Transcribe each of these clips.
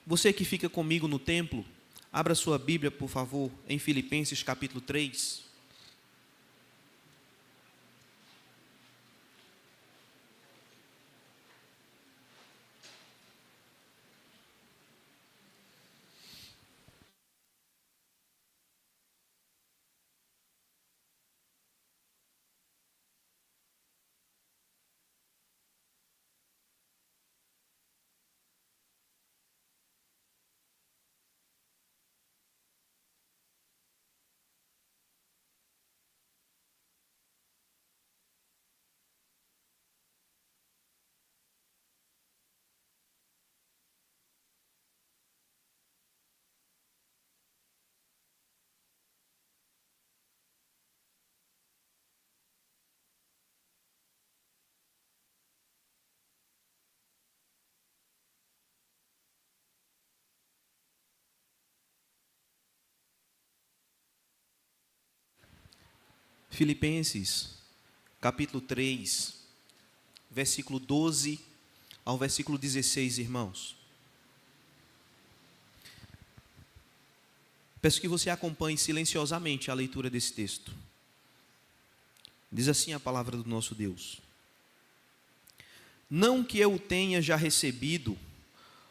Você que fica comigo no templo, abra sua Bíblia, por favor, em Filipenses capítulo 3. Filipenses capítulo 3, versículo 12 ao versículo 16, irmãos. Peço que você acompanhe silenciosamente a leitura desse texto. Diz assim a palavra do nosso Deus: Não que eu tenha já recebido,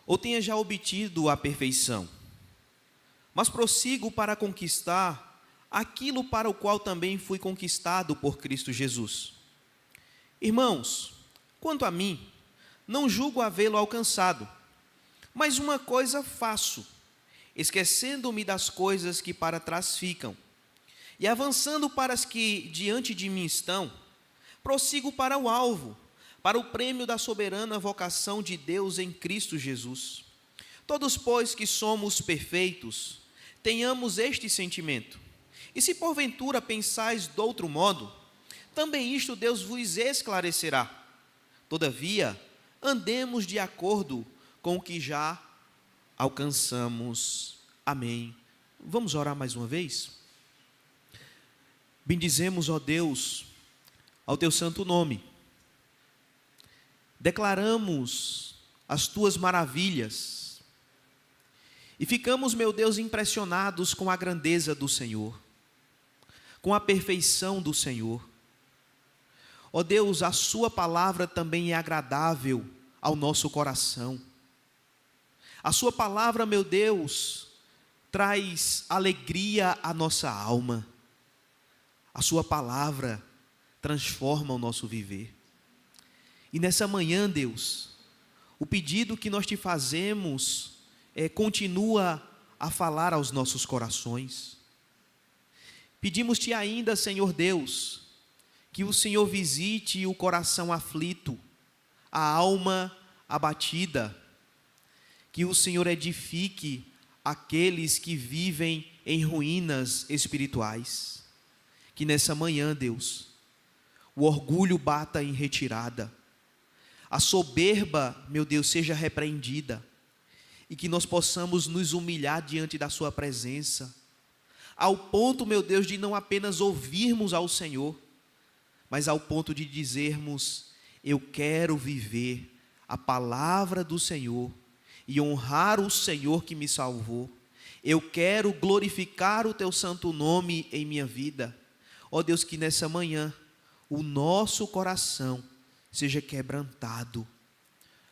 ou tenha já obtido a perfeição, mas prossigo para conquistar aquilo para o qual também fui conquistado por Cristo Jesus. Irmãos, quanto a mim, não julgo havê-lo alcançado, mas uma coisa faço, esquecendo-me das coisas que para trás ficam, e avançando para as que diante de mim estão, prossigo para o alvo, para o prêmio da soberana vocação de Deus em Cristo Jesus. Todos, pois, que somos perfeitos, tenhamos este sentimento. E se porventura pensais de outro modo, também isto Deus vos esclarecerá. Todavia, andemos de acordo com o que já alcançamos. Amém. Vamos orar mais uma vez? Bendizemos, ó Deus, ao teu santo nome. Declaramos as tuas maravilhas. E ficamos, meu Deus, impressionados com a grandeza do Senhor, com a perfeição do Senhor. Ó Deus, a sua palavra também é agradável ao nosso coração. A sua palavra, meu Deus, traz alegria à nossa alma. A sua palavra transforma o nosso viver. E nessa manhã, Deus, o pedido que nós te fazemos continua a falar aos nossos corações. Pedimos-te ainda, Senhor Deus, que o Senhor visite o coração aflito, a alma abatida, que o Senhor edifique aqueles que vivem em ruínas espirituais. Que nessa manhã, Deus, o orgulho bata em retirada, a soberba, meu Deus, seja repreendida, e que nós possamos nos humilhar diante da sua presença, ao ponto, meu Deus, de não apenas ouvirmos ao Senhor, mas ao ponto de dizermos: eu quero viver a palavra do Senhor e honrar o Senhor que me salvou. Eu quero glorificar o teu santo nome em minha vida. Ó Deus, que nessa manhã o nosso coração seja quebrantado,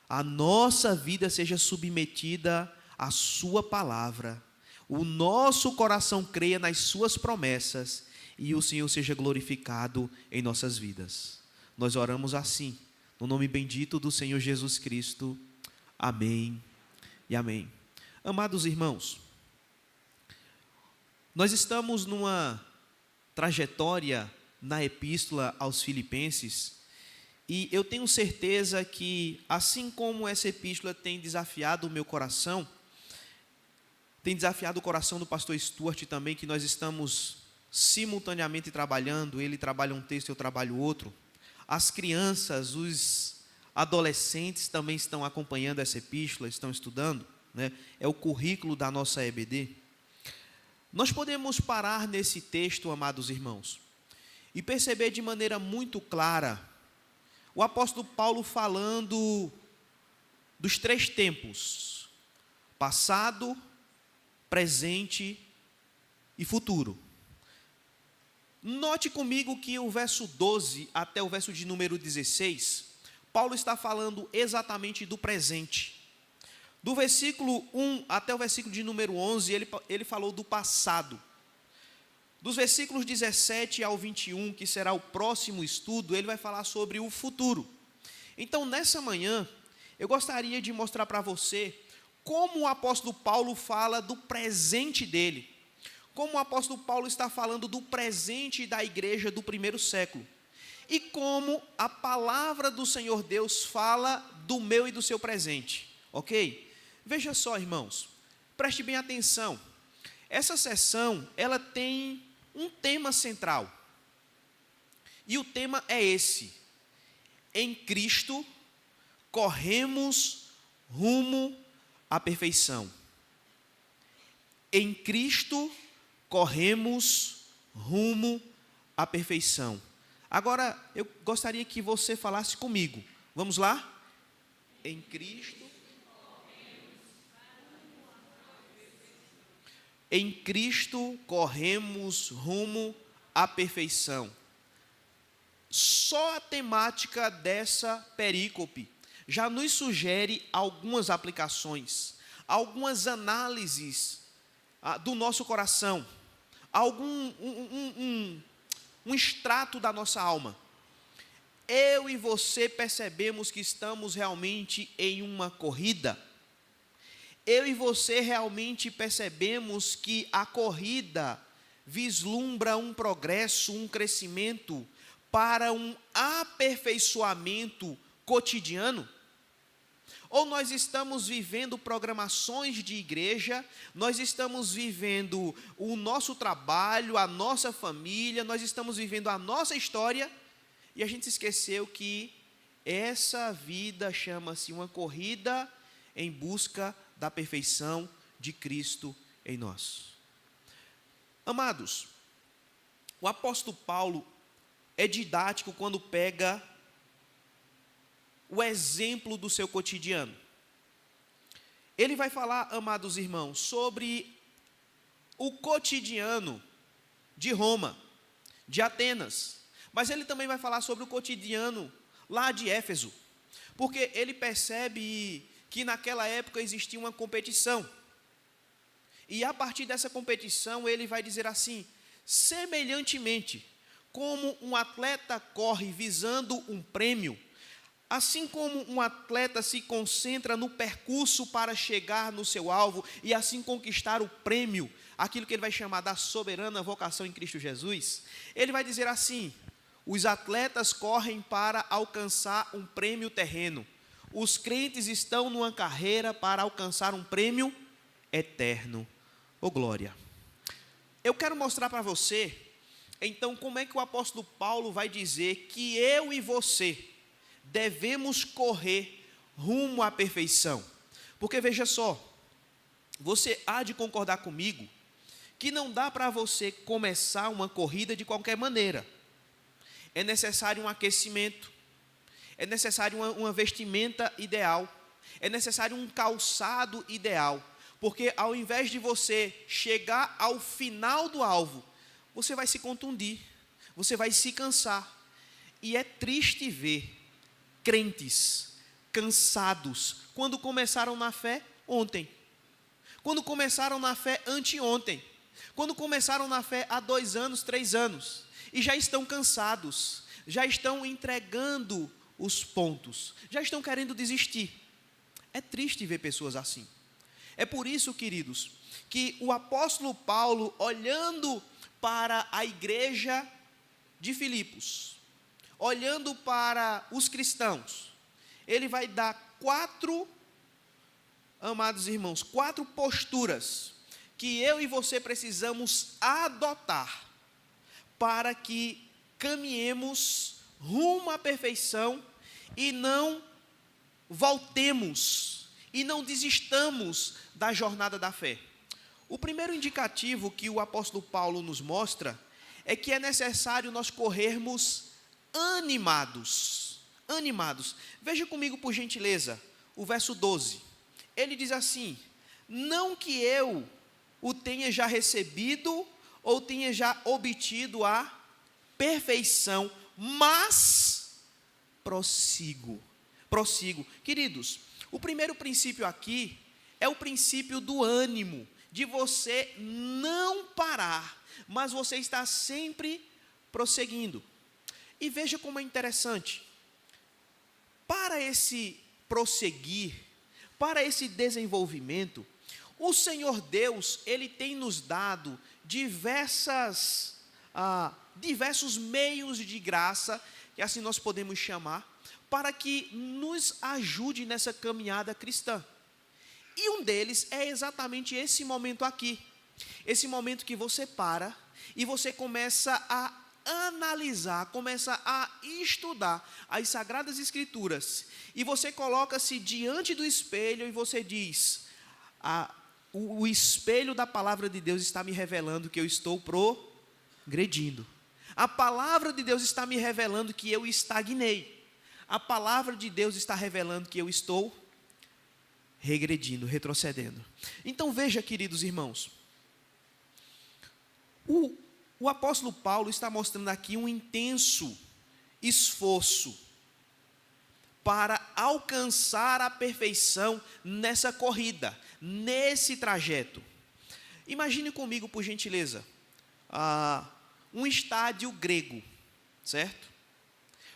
a nossa vida seja submetida à sua palavra, o nosso coração creia nas suas promessas e o Senhor seja glorificado em nossas vidas. Nós oramos assim, no nome bendito do Senhor Jesus Cristo. Amém e amém. Amados irmãos, nós estamos numa trajetória na epístola aos Filipenses, e eu tenho certeza que, assim como essa epístola tem desafiado o meu coração, tem desafiado o coração do pastor Stuart também, que nós estamos simultaneamente trabalhando, ele trabalha um texto, eu trabalho outro. As crianças, os adolescentes também estão acompanhando essa epístola, estão estudando, né? É o currículo da nossa EBD. Nós podemos parar nesse texto, amados irmãos, e perceber de maneira muito clara o apóstolo Paulo falando dos três tempos: passado, presente e futuro. Note comigo que o verso 12 até o verso de número 16, Paulo está falando exatamente do presente. Do versículo 1 até o versículo de número 11, ele falou do passado. Dos versículos 17 ao 21, que será o próximo estudo, ele vai falar sobre o futuro. Então, nessa manhã, eu gostaria de mostrar para você como o apóstolo Paulo fala do presente dele. Como o apóstolo Paulo está falando do presente da igreja do primeiro século. E como a palavra do Senhor Deus fala do meu e do seu presente. Ok? Veja só, irmãos, preste bem atenção. Essa sessão, ela tem um tema central. E o tema é esse: em Cristo corremos rumo à perfeição. Em Cristo corremos rumo à perfeição. Agora, eu gostaria que você falasse comigo. Vamos lá? Em Cristo. Em Cristo corremos rumo à perfeição. Só a temática dessa perícope já nos sugere algumas aplicações, algumas análises do nosso coração, um extrato da nossa alma. Eu e você percebemos que estamos realmente em uma corrida. Eu e você realmente percebemos que a corrida vislumbra um progresso, um crescimento para um aperfeiçoamento cotidiano? Ou nós estamos vivendo programações de igreja, nós estamos vivendo o nosso trabalho, a nossa família, nós estamos vivendo a nossa história, e a gente esqueceu que essa vida chama-se uma corrida em busca da perfeição de Cristo em nós. Amados, o apóstolo Paulo é didático quando pega o exemplo do seu cotidiano. Ele vai falar, amados irmãos, sobre o cotidiano de Roma, de Atenas, mas ele também vai falar sobre o cotidiano lá de Éfeso, porque ele percebe que naquela época existia uma competição, e a partir dessa competição ele vai dizer assim: semelhantemente, como um atleta corre visando um prêmio, assim como um atleta se concentra no percurso para chegar no seu alvo e assim conquistar o prêmio, aquilo que ele vai chamar da soberana vocação em Cristo Jesus, ele vai dizer assim: os atletas correm para alcançar um prêmio terreno, os crentes estão numa carreira para alcançar um prêmio eterno. Oh glória! Eu quero mostrar para você, então, como é que o apóstolo Paulo vai dizer que eu e você devemos correr rumo à perfeição. Porque veja só, você há de concordar comigo que não dá para você começar uma corrida de qualquer maneira. É necessário um aquecimento, é necessário uma vestimenta ideal, é necessário um calçado ideal, porque ao invés de você chegar ao final do alvo, você vai se contundir, você vai se cansar. E é triste ver crentes cansados quando começaram na fé ontem, quando começaram na fé anteontem, quando começaram na fé há 2 anos, 3 anos, e já estão cansados, já estão entregando os pontos, já estão querendo desistir. É triste ver pessoas assim. É por isso, queridos, que o apóstolo Paulo, olhando para a igreja de Filipos, olhando para os cristãos, ele vai dar 4, amados irmãos, 4 posturas que eu e você precisamos adotar para que caminhemos rumo à perfeição e não voltemos e não desistamos da jornada da fé. O primeiro indicativo que o apóstolo Paulo nos mostra é que é necessário nós corrermos animados. Veja comigo, por gentileza, o verso 12. Ele diz assim: Não que eu o tenha já recebido ou tenha já obtido a perfeição, mas prossigo. Queridos, o primeiro princípio aqui é o princípio do ânimo, de você não parar, mas você está sempre prosseguindo. E veja como é interessante. Para esse prosseguir, para esse desenvolvimento, o Senhor Deus, Ele tem nos dado diversos meios de graça, que assim nós podemos chamar, para que nos ajude nessa caminhada cristã. E um deles é exatamente esse momento aqui. Esse momento que você para e você começa a analisar, começa a estudar as Sagradas Escrituras. E você coloca-se diante do espelho e você diz: o espelho da palavra de Deus está me revelando que eu estou progredindo. A palavra de Deus está me revelando que eu estagnei. A palavra de Deus está revelando que eu estou regredindo, retrocedendo. Então veja, queridos irmãos, o apóstolo Paulo está mostrando aqui um intenso esforço para alcançar a perfeição nessa corrida, nesse trajeto. Imagine comigo, por gentileza, um estádio grego, certo?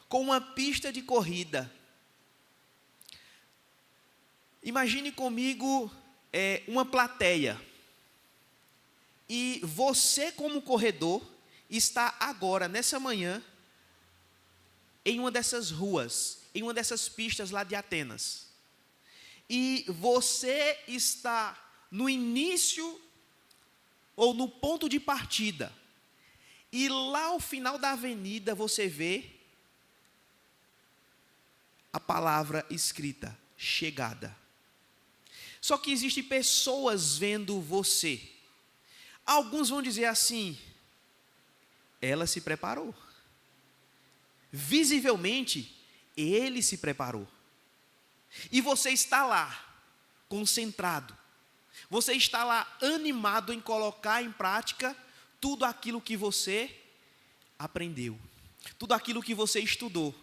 Com uma pista de corrida. Imagine comigo uma plateia. E você, como corredor, está agora, nessa manhã, em uma dessas ruas, em uma dessas pistas lá de Atenas. E você está no início ou no ponto de partida. E lá ao final da avenida você vê a palavra escrita, chegada. Só que existem pessoas vendo você. Alguns vão dizer assim: ela se preparou. Visivelmente, ele se preparou. E você está lá, concentrado. Você está lá animado em colocar em prática tudo aquilo que você aprendeu. Tudo aquilo que você estudou.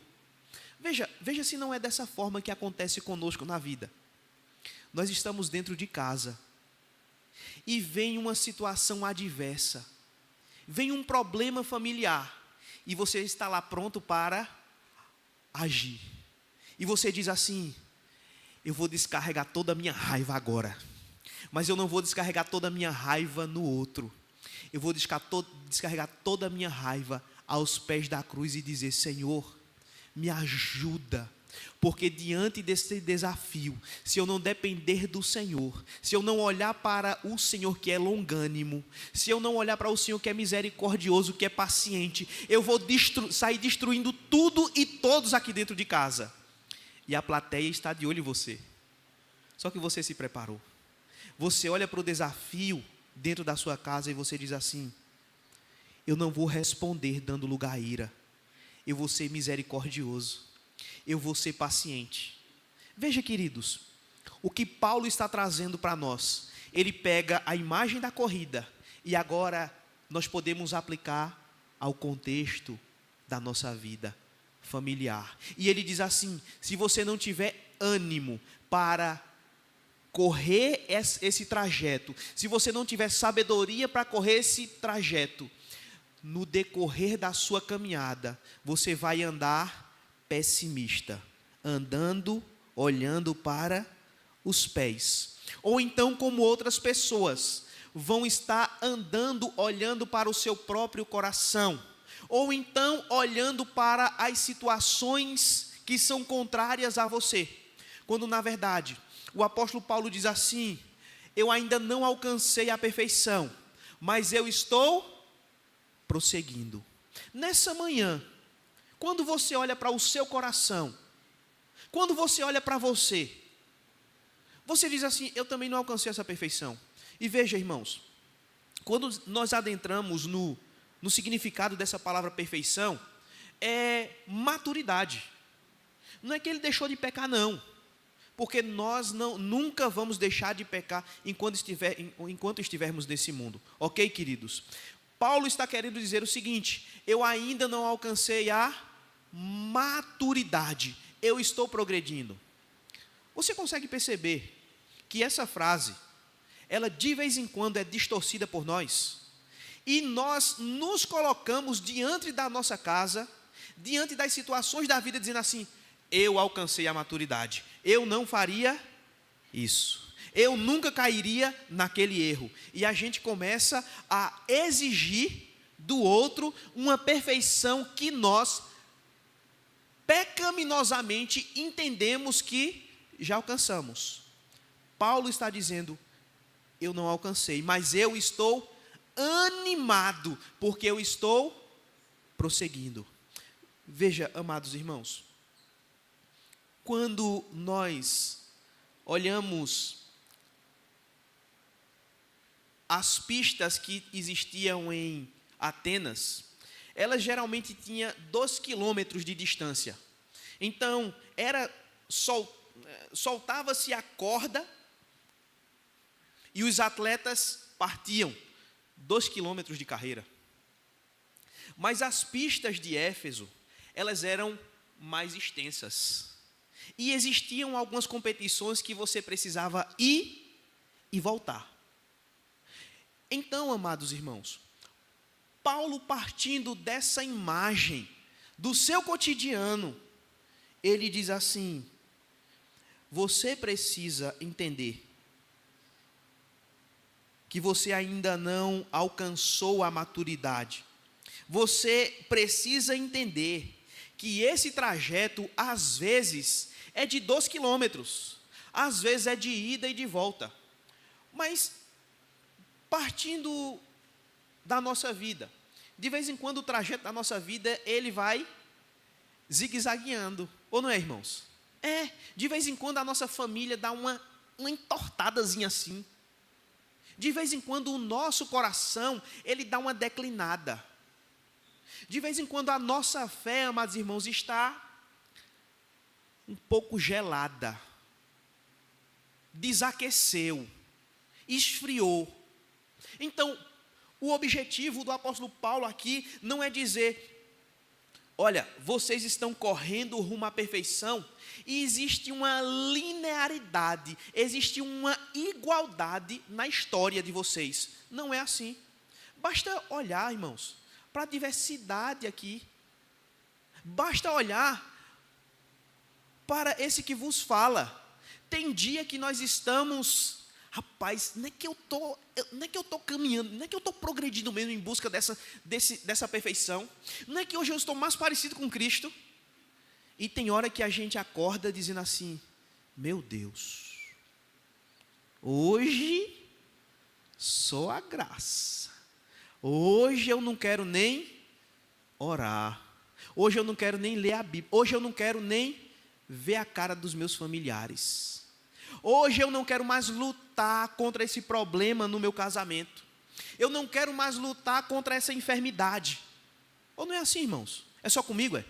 Veja se não é dessa forma que acontece conosco na vida. Nós estamos dentro de casa e vem uma situação adversa, vem um problema familiar e você está lá pronto para agir. E você diz assim: eu vou descarregar toda a minha raiva agora, mas eu não vou descarregar toda a minha raiva no outro. Eu vou descarregar toda a minha raiva aos pés da cruz e dizer: Senhor, me ajuda, porque diante desse desafio, se eu não depender do Senhor, se eu não olhar para o Senhor que é longânimo, se eu não olhar para o Senhor que é misericordioso, que é paciente, eu vou sair destruindo tudo e todos aqui dentro de casa. E a plateia está de olho em você. Só que você se preparou. Você olha para o desafio dentro da sua casa e você diz assim: eu não vou responder dando lugar à ira. Eu vou ser misericordioso. Eu vou ser paciente. Veja, queridos, o que Paulo está trazendo para nós. Ele pega a imagem da corrida e agora nós podemos aplicar ao contexto da nossa vida familiar. E ele diz assim: se você não tiver ânimo para correr esse trajeto, se você não tiver sabedoria para correr esse trajeto, no decorrer da sua caminhada, você vai andar pessimista, andando, olhando para os pés. Ou então, como outras pessoas, vão estar andando, olhando para o seu próprio coração. Ou então, olhando para as situações que são contrárias a você. Quando, na verdade, o apóstolo Paulo diz assim: eu ainda não alcancei a perfeição, mas eu estou prosseguindo. Nessa manhã, quando você olha para o seu coração, quando você olha para você diz assim: eu também não alcancei essa perfeição. E veja, irmãos, quando nós adentramos no significado dessa palavra perfeição, é maturidade. Não é que ele deixou de pecar, não. porque nós nunca vamos deixar de pecar enquanto estivermos nesse mundo. Ok, queridos? Paulo está querendo dizer o seguinte: eu ainda não alcancei a maturidade, eu estou progredindo. Você consegue perceber que essa frase, ela de vez em quando é distorcida por nós? E nós nos colocamos diante da nossa casa, diante das situações da vida, dizendo assim: eu alcancei a maturidade, eu não faria isso, eu nunca cairia naquele erro. E a gente começa a exigir do outro uma perfeição que nós pecaminosamente entendemos que já alcançamos. Paulo está dizendo: eu não alcancei, mas eu estou animado, porque eu estou prosseguindo. Veja, amados irmãos, quando nós olhamos as pistas que existiam em Atenas, elas geralmente tinham 2 quilômetros de distância. Então, soltava-se a corda e os atletas partiam 2 quilômetros de carreira. Mas as pistas de Éfeso, elas eram mais extensas. E existiam algumas competições que você precisava ir e voltar. Então, amados irmãos, Paulo, partindo dessa imagem do seu cotidiano, ele diz assim: você precisa entender que você ainda não alcançou a maturidade. Você precisa entender que esse trajeto, às vezes, é de 2 quilômetros, às vezes é de ida e de volta. Mas, partindo da nossa vida, de vez em quando o trajeto da nossa vida, ele vai zigue-zagueando, ou não é, irmãos? De vez em quando a nossa família dá uma entortadazinha assim. De vez em quando o nosso coração, ele dá uma declinada. De vez em quando a nossa fé, amados irmãos, está um pouco gelada, desaqueceu, esfriou. Então, o objetivo do apóstolo Paulo aqui não é dizer: olha, vocês estão correndo rumo à perfeição, e existe uma linearidade, existe uma igualdade na história de vocês. Não é assim. Basta olhar, irmãos, para a diversidade aqui. Basta olhar para esse que vos fala. Tem dia que nós estamos, rapaz, não é que eu estou caminhando, não é que eu estou progredindo mesmo em busca dessa perfeição, não é que hoje eu estou mais parecido com Cristo. E tem hora que a gente acorda dizendo assim: meu Deus, hoje só a graça, hoje eu não quero nem orar, hoje eu não quero nem ler a Bíblia, hoje eu não quero nem ver a cara dos meus familiares, hoje eu não quero mais lutar contra esse problema no meu casamento, eu não quero mais lutar contra essa enfermidade. Ou não é assim, irmãos? É só comigo, é?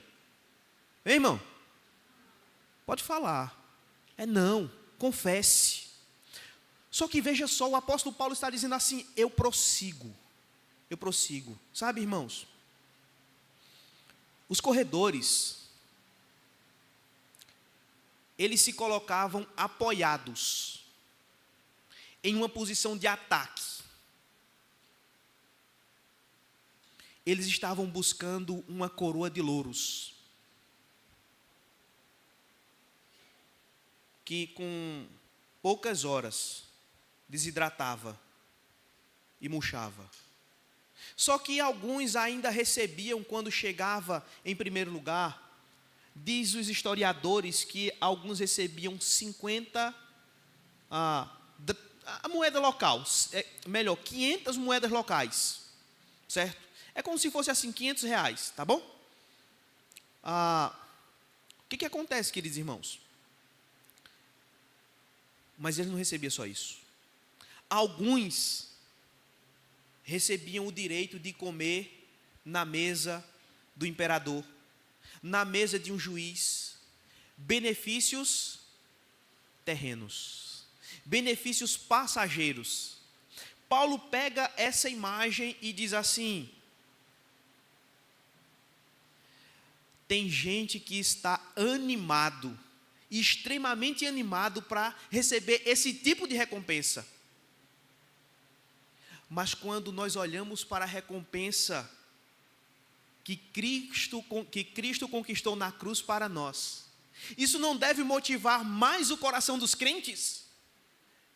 Hein, irmão? Pode falar. Não, confesse. Só que veja só, o apóstolo Paulo está dizendo assim: eu prossigo. Sabe, irmãos? Os corredores, eles se colocavam apoiados em uma posição de ataque. Eles estavam buscando uma coroa de louros, que com poucas horas desidratava e murchava. Só que alguns ainda recebiam, quando chegava em primeiro lugar, diz os historiadores que alguns recebiam 50, a moeda local, 500 moedas locais, certo? É como se fosse assim, R$500, tá bom? O que acontece, queridos irmãos? Mas ele não recebia só isso. Alguns recebiam o direito de comer na mesa do imperador, na mesa de um juiz, benefícios terrenos, benefícios passageiros. Paulo pega essa imagem e diz assim: tem gente que está animado, extremamente animado para receber esse tipo de recompensa. Mas quando nós olhamos para a recompensa que Cristo conquistou na cruz para nós, isso não deve motivar mais o coração dos crentes?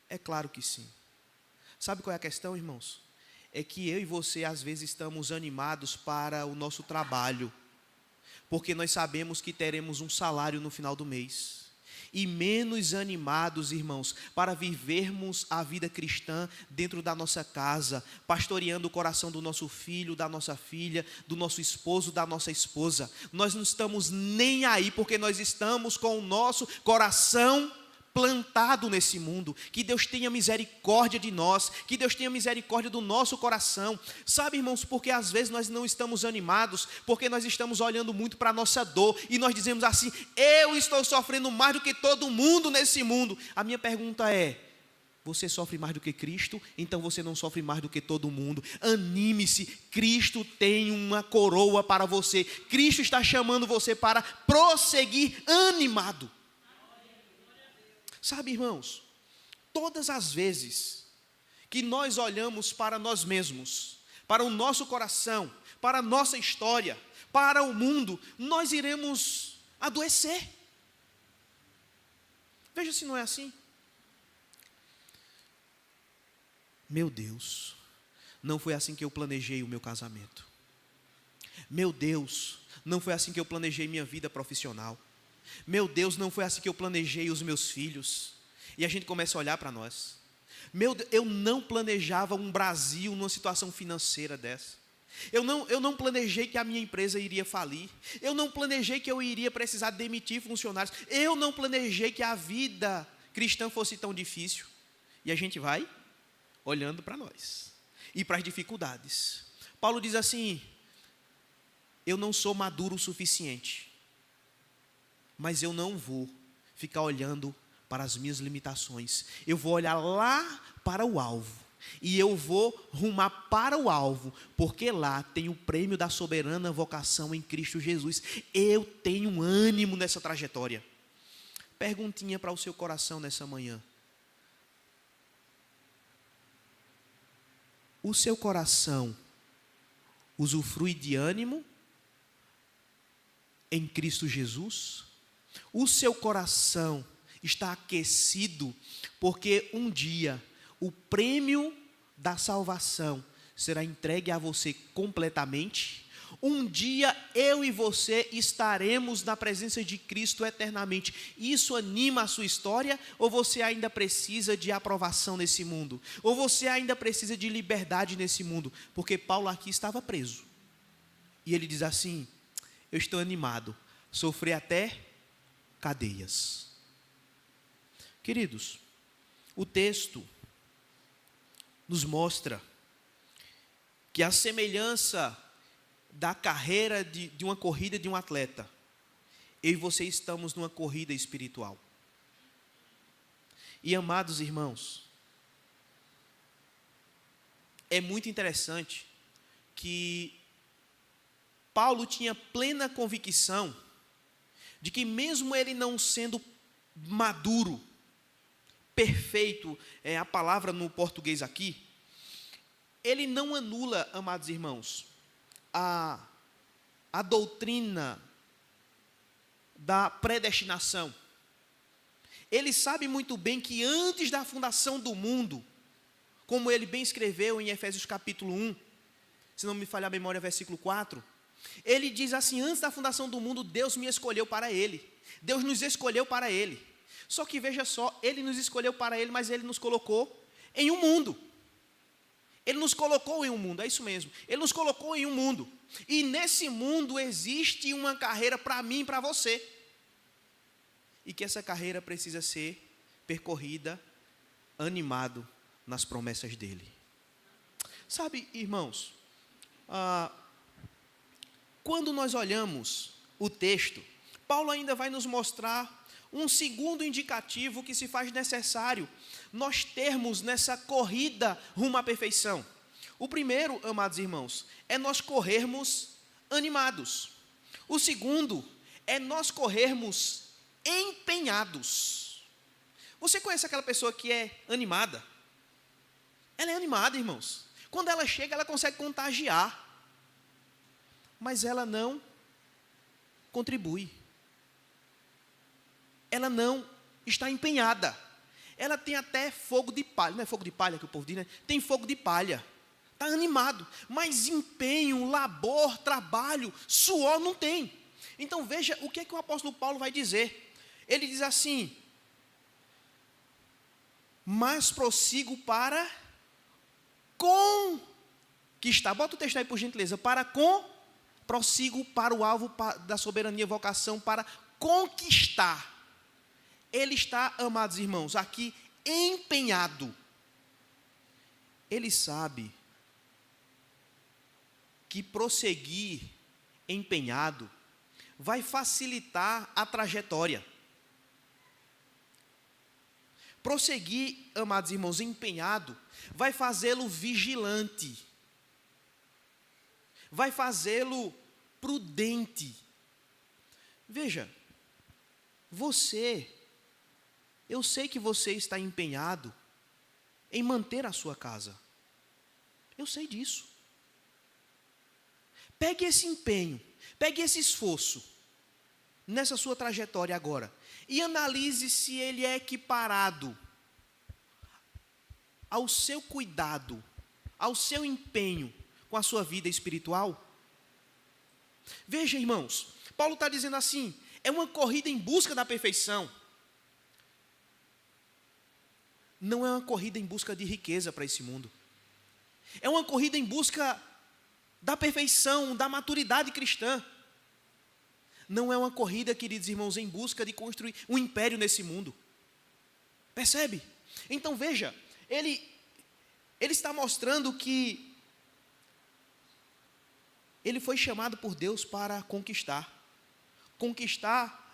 É claro que sim. Sabe qual é a questão, irmãos? É que eu e você às vezes estamos animados para o nosso trabalho, porque nós sabemos que teremos um salário no final do mês. E menos animados, irmãos, para vivermos a vida cristã dentro da nossa casa, pastoreando o coração do nosso filho, da nossa filha, do nosso esposo, da nossa esposa. Nós não estamos nem aí, porque nós estamos com o nosso coração plantado nesse mundo. Que Deus tenha misericórdia de nós, que Deus tenha misericórdia do nosso coração. Sabe, irmãos, porque às vezes nós não estamos animados, porque nós estamos olhando muito para a nossa dor, e nós dizemos assim: eu estou sofrendo mais do que todo mundo nesse mundo. A minha pergunta é: você sofre mais do que Cristo? Então você não sofre mais do que todo mundo. Anime-se, Cristo tem uma coroa para você. Cristo está chamando você para prosseguir animado. Sabe, irmãos, todas as vezes que nós olhamos para nós mesmos, para o nosso coração, para a nossa história, para o mundo, nós iremos adoecer. Veja se não é assim. Meu Deus, não foi assim que eu planejei o meu casamento. Meu Deus, não foi assim que eu planejei minha vida profissional. Meu Deus, não foi assim que eu planejei os meus filhos. E a gente começa a olhar para nós. Meu Deus, eu não planejava um Brasil numa situação financeira dessa. Eu não planejei que a minha empresa iria falir. Eu não planejei que eu iria precisar demitir funcionários. Eu não planejei que a vida cristã fosse tão difícil. E a gente vai olhando para nós e para as dificuldades. Paulo diz assim: eu não sou maduro o suficiente, mas eu não vou ficar olhando para as minhas limitações. Eu vou olhar lá para o alvo. E eu vou rumar para o alvo, porque lá tem o prêmio da soberana vocação em Cristo Jesus. Eu tenho ânimo nessa trajetória. Perguntinha para o seu coração nessa manhã: o seu coração usufrui de ânimo em Cristo Jesus? O seu coração está aquecido, porque um dia o prêmio da salvação será entregue a você completamente? Um dia eu e você estaremos na presença de Cristo eternamente. Isso anima a sua história? Ou você ainda precisa de aprovação nesse mundo? Ou você ainda precisa de liberdade nesse mundo? Porque Paulo aqui estava preso. E ele diz assim: eu estou animado, sofri até cadeias. Queridos, o texto nos mostra que a semelhança da carreira de uma corrida de um atleta, eu e você estamos numa corrida espiritual. E amados irmãos, é muito interessante que Paulo tinha plena convicção de que mesmo ele não sendo maduro, perfeito, é a palavra no português aqui, ele não anula, amados irmãos, a doutrina da predestinação. Ele sabe muito bem que antes da fundação do mundo, como ele bem escreveu em Efésios capítulo 1, se não me falhar a memória, versículo 4, ele diz assim: antes da fundação do mundo, Deus me escolheu para Ele. Deus nos escolheu para Ele. Só que veja só, Ele nos escolheu para Ele, mas Ele nos colocou em um mundo. Ele nos colocou em um mundo, é isso mesmo. Ele nos colocou em um mundo. E nesse mundo existe uma carreira para mim e para você. E que essa carreira precisa ser percorrida animado nas promessas dEle. Sabe, irmãos, quando nós olhamos o texto, Paulo ainda vai nos mostrar um segundo indicativo que se faz necessário nós termos nessa corrida rumo à perfeição. O primeiro, amados irmãos, é nós corrermos animados. O segundo é nós corrermos empenhados. Você conhece aquela pessoa que é animada? Ela é animada, irmãos. Quando ela chega, ela consegue contagiar. Mas ela não contribui. Ela não está empenhada. Ela tem até fogo de palha. Não é fogo de palha que o povo diz, né? Tem fogo de palha. Está animado. Mas empenho, labor, trabalho, suor não tem. Então veja o que é que o apóstolo Paulo vai dizer. Ele diz assim: mas prossigo para conquistar. Bota o texto aí por gentileza. Prossigo para o alvo da soberania e vocação, para conquistar. Ele está, amados irmãos, aqui empenhado. Ele sabe que prosseguir empenhado vai facilitar a trajetória. Prosseguir, amados irmãos, empenhado, vai fazê-lo vigilante, vai fazê-lo prudente. Veja, eu sei que você está empenhado em manter a sua casa. Eu sei disso. Pegue esse empenho, pegue esse esforço nessa sua trajetória agora e analise se ele é equiparado ao seu cuidado, ao seu empenho com a sua vida espiritual. Veja, irmãos, Paulo está dizendo assim: é uma corrida em busca da perfeição. Não é uma corrida em busca de riqueza para esse mundo. É uma corrida em busca da perfeição, da maturidade cristã. Não é uma corrida, queridos irmãos, em busca de construir um império nesse mundo. Percebe? Então veja, ele está mostrando que ele foi chamado por Deus para conquistar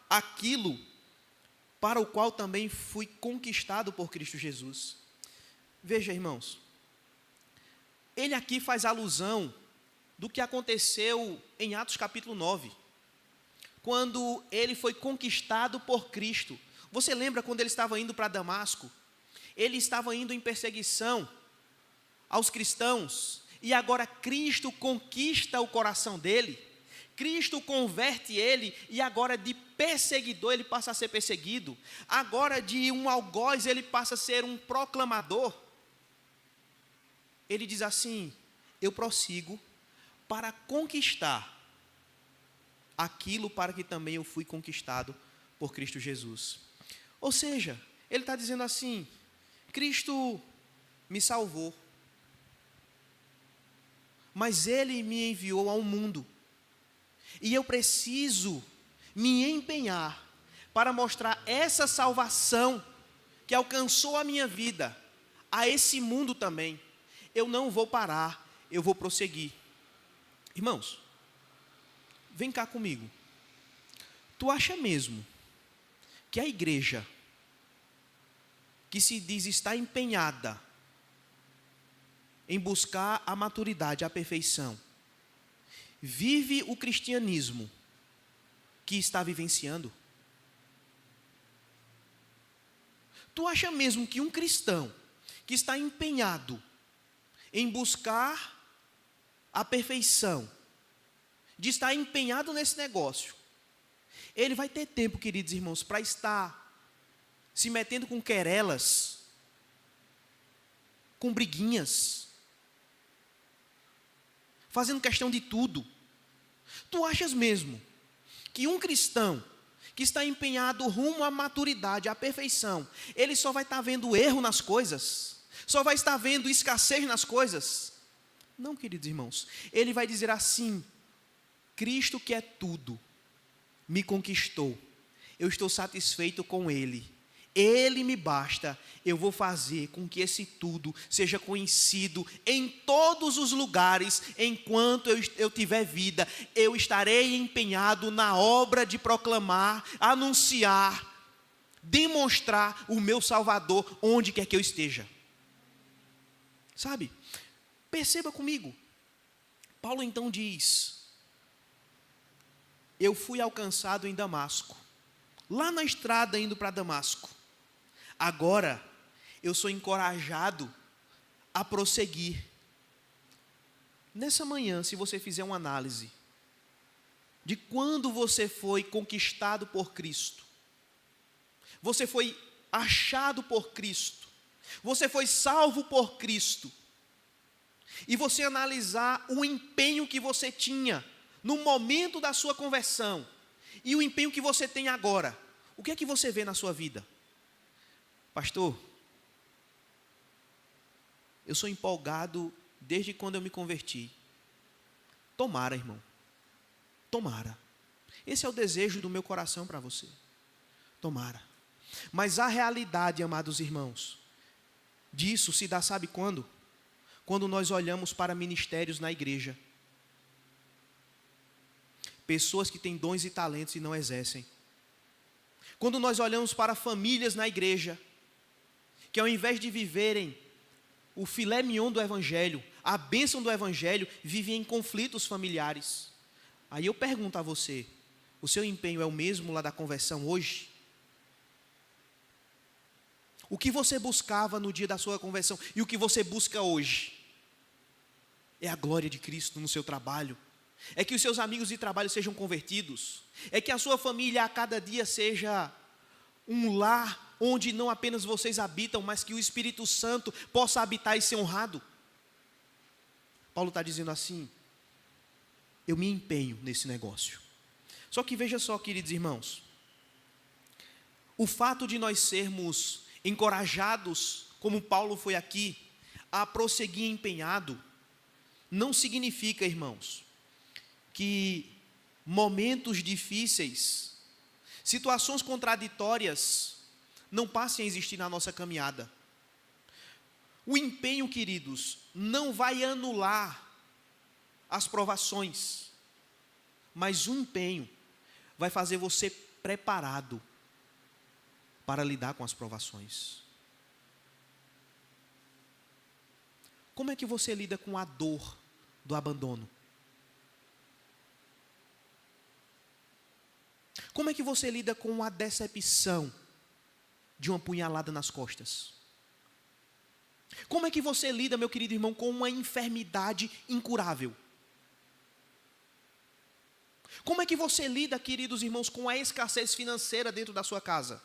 aquilo para o qual também fui conquistado por Cristo Jesus. Veja, irmãos, ele aqui faz alusão do que aconteceu em Atos capítulo 9, quando ele foi conquistado por Cristo. Você lembra quando ele estava indo para Damasco? Ele estava indo em perseguição aos cristãos, e agora Cristo conquista o coração dele, Cristo converte ele, e agora de perseguidor ele passa a ser perseguido, agora de um algoz ele passa a ser um proclamador. Ele diz assim: eu prossigo para conquistar aquilo para que também eu fui conquistado por Cristo Jesus. Ou seja, ele está dizendo assim: Cristo me salvou, mas Ele me enviou ao mundo, e eu preciso me empenhar para mostrar essa salvação que alcançou a minha vida a esse mundo também. Eu não vou parar, eu vou prosseguir. Irmãos, vem cá comigo. Tu acha mesmo que a igreja que se diz estar empenhada em buscar a maturidade, a perfeição, vive o cristianismo que está vivenciando? Tu acha mesmo que um cristão que está empenhado em buscar a perfeição, de estar empenhado nesse negócio, ele vai ter tempo, queridos irmãos, para estar se metendo com querelas, com briguinhas, fazendo questão de tudo? Tu achas mesmo que um cristão que está empenhado rumo à maturidade, à perfeição, ele só vai estar vendo erro nas coisas? Só vai estar vendo escassez nas coisas? Não, queridos irmãos. Ele vai dizer assim: Cristo, que é tudo, me conquistou. Eu estou satisfeito com Ele. Ele me basta. Eu vou fazer com que esse tudo seja conhecido em todos os lugares. Enquanto eu tiver vida, eu estarei empenhado na obra de proclamar, anunciar demonstrar o meu Salvador onde quer que eu esteja. Sabe? Perceba comigo. Paulo então diz: eu fui alcançado em Damasco, lá na estrada indo para Damasco. Agora eu sou encorajado a prosseguir. Nessa manhã, se você fizer uma análise de quando você foi conquistado por Cristo, você foi achado por Cristo, você foi salvo por Cristo, e você analisar o empenho que você tinha no momento da sua conversão e o empenho que você tem agora, o que é que você vê na sua vida? Pastor, eu sou empolgado desde quando eu me converti. Tomara, irmão. Tomara. Esse é o desejo do meu coração para você. Tomara. Mas a realidade, amados irmãos, disso se dá, sabe quando? Quando nós olhamos para ministérios na igreja. Pessoas que têm dons e talentos e não exercem. Quando nós olhamos para famílias na igreja, que ao invés de viverem o filé mignon do evangelho, a bênção do evangelho, vivem em conflitos familiares. Aí eu pergunto a você, o seu empenho é o mesmo lá da conversão hoje? O que você buscava no dia da sua conversão e o que você busca hoje? É a glória de Cristo no seu trabalho? É que os seus amigos de trabalho sejam convertidos? É que a sua família a cada dia seja um lar onde não apenas vocês habitam, mas que o Espírito Santo possa habitar e ser honrado? Paulo está dizendo assim: eu me empenho nesse negócio. Só que veja só, queridos irmãos, o fato de nós sermos encorajados, como Paulo foi aqui, a prosseguir empenhado, não significa, irmãos, que momentos difíceis, situações contraditórias, não passem a existir na nossa caminhada. O empenho, queridos, não vai anular as provações, mas o empenho vai fazer você preparado para lidar com as provações. Como é que você lida com a dor do abandono? Como é que você lida com a decepção de uma punhalada nas costas? Como é que você lida, meu querido irmão, com uma enfermidade incurável? Como é que você lida, queridos irmãos, com a escassez financeira dentro da sua casa?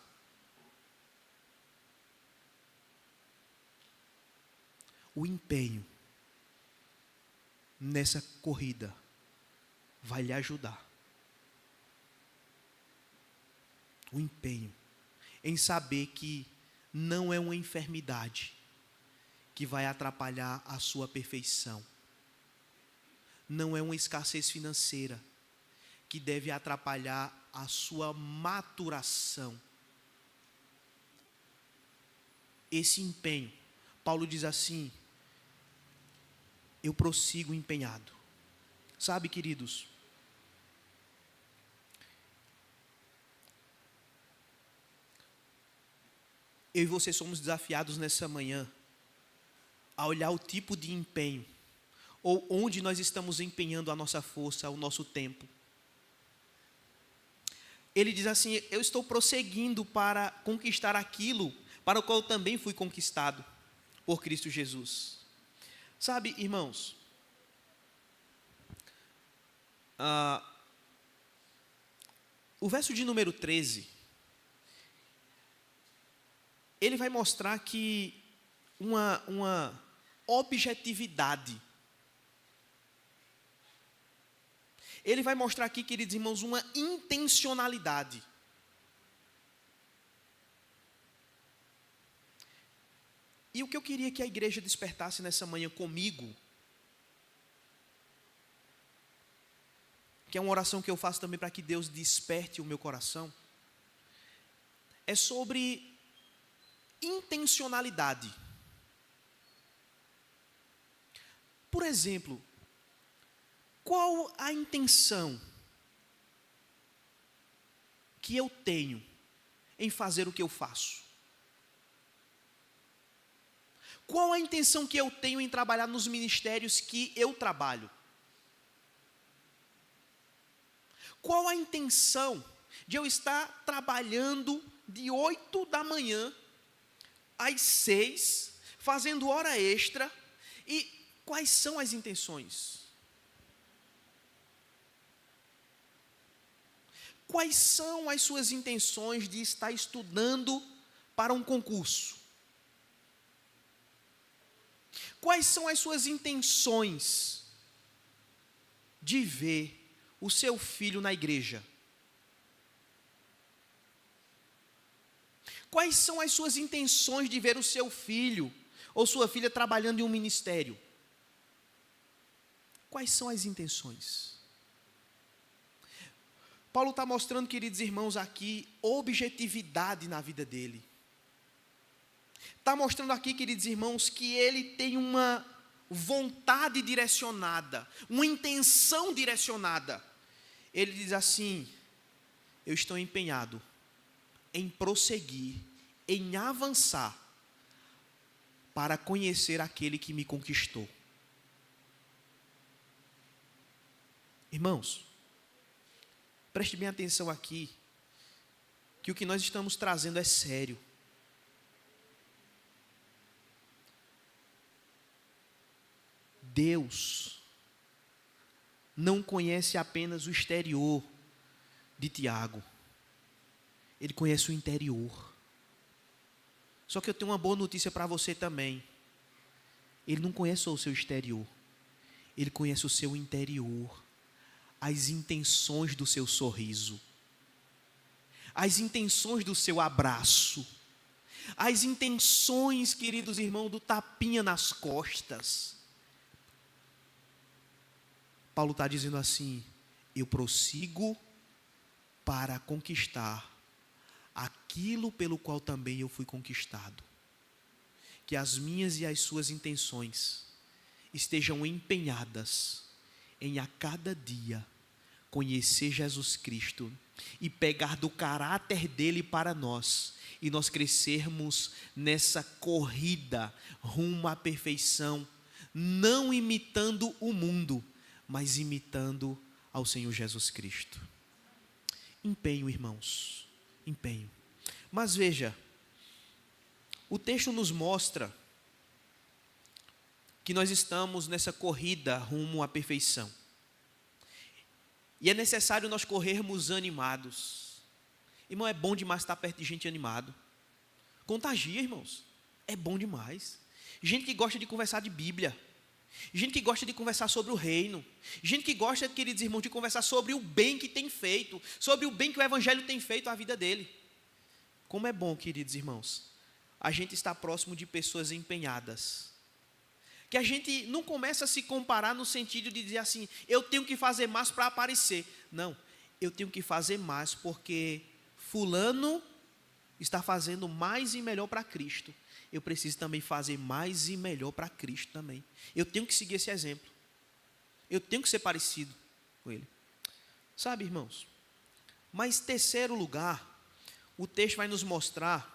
O empenho nessa corrida vai lhe ajudar. O empenho em saber que não é uma enfermidade que vai atrapalhar a sua perfeição. Não é uma escassez financeira que deve atrapalhar a sua maturação. Esse empenho, Paulo diz assim: eu prossigo empenhado. Sabe, queridos, eu e você somos desafiados nessa manhã a olhar o tipo de empenho, ou onde nós estamos empenhando a nossa força, o nosso tempo. Ele diz assim: eu estou prosseguindo para conquistar aquilo para o qual eu também fui conquistado por Cristo Jesus. Sabe, irmãos, o verso de número 13, ele vai mostrar que uma objetividade. Ele vai mostrar aqui, queridos irmãos, uma intencionalidade. E o que eu queria que a igreja despertasse nessa manhã comigo, que é uma oração que eu faço também para que Deus desperte o meu coração, é sobre intencionalidade. Por exemplo, qual a intenção que eu tenho em fazer o que eu faço? Qual a intenção que eu tenho em trabalhar nos ministérios que eu trabalho? Qual a intenção de eu estar trabalhando de 8 da manhã às 6, fazendo hora extra, e quais são as intenções? Quais são as suas intenções de estar estudando para um concurso? Quais são as suas intenções de ver o seu filho na igreja? Quais são as suas intenções de ver o seu filho ou sua filha trabalhando em um ministério? Quais são as intenções? Paulo está mostrando, queridos irmãos, aqui objetividade na vida dele. Está mostrando aqui, queridos irmãos, que ele tem uma vontade direcionada, uma intenção direcionada. Ele diz assim: eu estou empenhado em prosseguir, em avançar, para conhecer aquele que me conquistou. Irmãos, preste bem atenção aqui, que o que nós estamos trazendo é sério. Deus não conhece apenas o exterior de Tiago, Ele conhece o interior. Só que eu tenho uma boa notícia para você também. Ele não conhece só o seu exterior, Ele conhece o seu interior, as intenções do seu sorriso, as intenções do seu abraço, as intenções, queridos irmãos, do tapinha nas costas. Paulo está dizendo assim: eu prossigo para conquistar aquilo pelo qual também eu fui conquistado. Que as minhas e as suas intenções estejam empenhadas em a cada dia conhecer Jesus Cristo e pegar do caráter dele para nós, e nós crescermos nessa corrida rumo à perfeição, não imitando o mundo, mas imitando ao Senhor Jesus Cristo. Empenho, irmãos, empenho. Mas veja, o texto nos mostra que nós estamos nessa corrida rumo à perfeição. E é necessário nós corrermos animados. Irmão, é bom demais estar perto de gente animado. Contagia, irmãos. É bom demais. Gente que gosta de conversar de Bíblia. Gente que gosta de conversar sobre o reino. Gente que gosta, queridos irmãos, de conversar sobre o bem que tem feito, sobre o bem que o Evangelho tem feito à vida dele. Como é bom, queridos irmãos, a gente está próximo de pessoas empenhadas. Que a gente não começa a se comparar no sentido de dizer assim: eu tenho que fazer mais para aparecer. Não, eu tenho que fazer mais porque fulano está fazendo mais e melhor para Cristo. Eu preciso também fazer mais e melhor para Cristo também. Eu tenho que seguir esse exemplo. Eu tenho que ser parecido com ele. Sabe, irmãos? Mas, terceiro lugar, o texto vai nos mostrar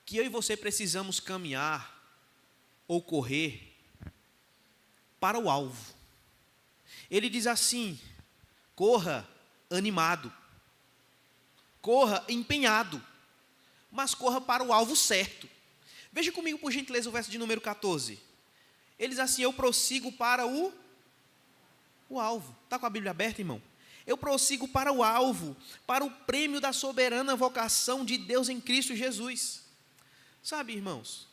que eu e você precisamos caminhar ou correr para o alvo. Ele diz assim: corra animado, corra empenhado, mas corra para o alvo certo. Veja comigo, por gentileza, o verso de número 14. Ele diz assim: eu prossigo para o alvo. Está com a Bíblia aberta, irmão? Eu prossigo para o alvo, para o prêmio da soberana vocação de Deus em Cristo Jesus. Sabe, irmãos,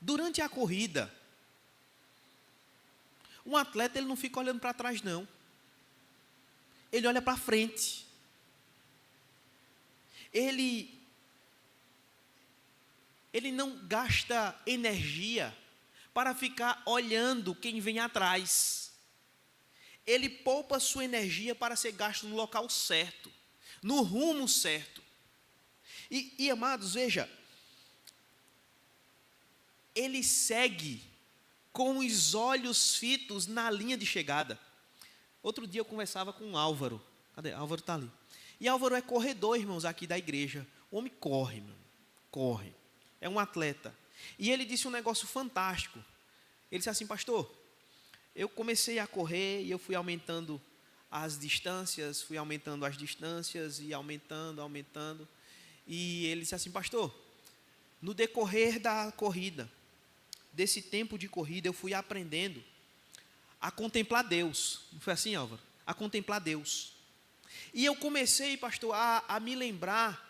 durante a corrida, um atleta, ele não fica olhando para trás, não. Ele olha para frente. Ele não gasta energia para ficar olhando quem vem atrás. Ele poupa sua energia para ser gasto no local certo, no rumo certo. E amados, veja, ele segue com os olhos fitos na linha de chegada. Outro dia eu conversava com o Álvaro. Cadê? Álvaro está ali. E Álvaro é corredor, irmãos, aqui da igreja. O homem corre, meu, corre. É um atleta. E ele disse um negócio fantástico. Ele disse assim: pastor, eu comecei a correr e eu fui aumentando as distâncias, e aumentando. E ele disse assim: pastor, no decorrer da corrida, desse tempo de corrida, eu fui aprendendo a contemplar Deus. Não foi assim, Álvaro? A contemplar Deus. E eu comecei, pastor, a me lembrar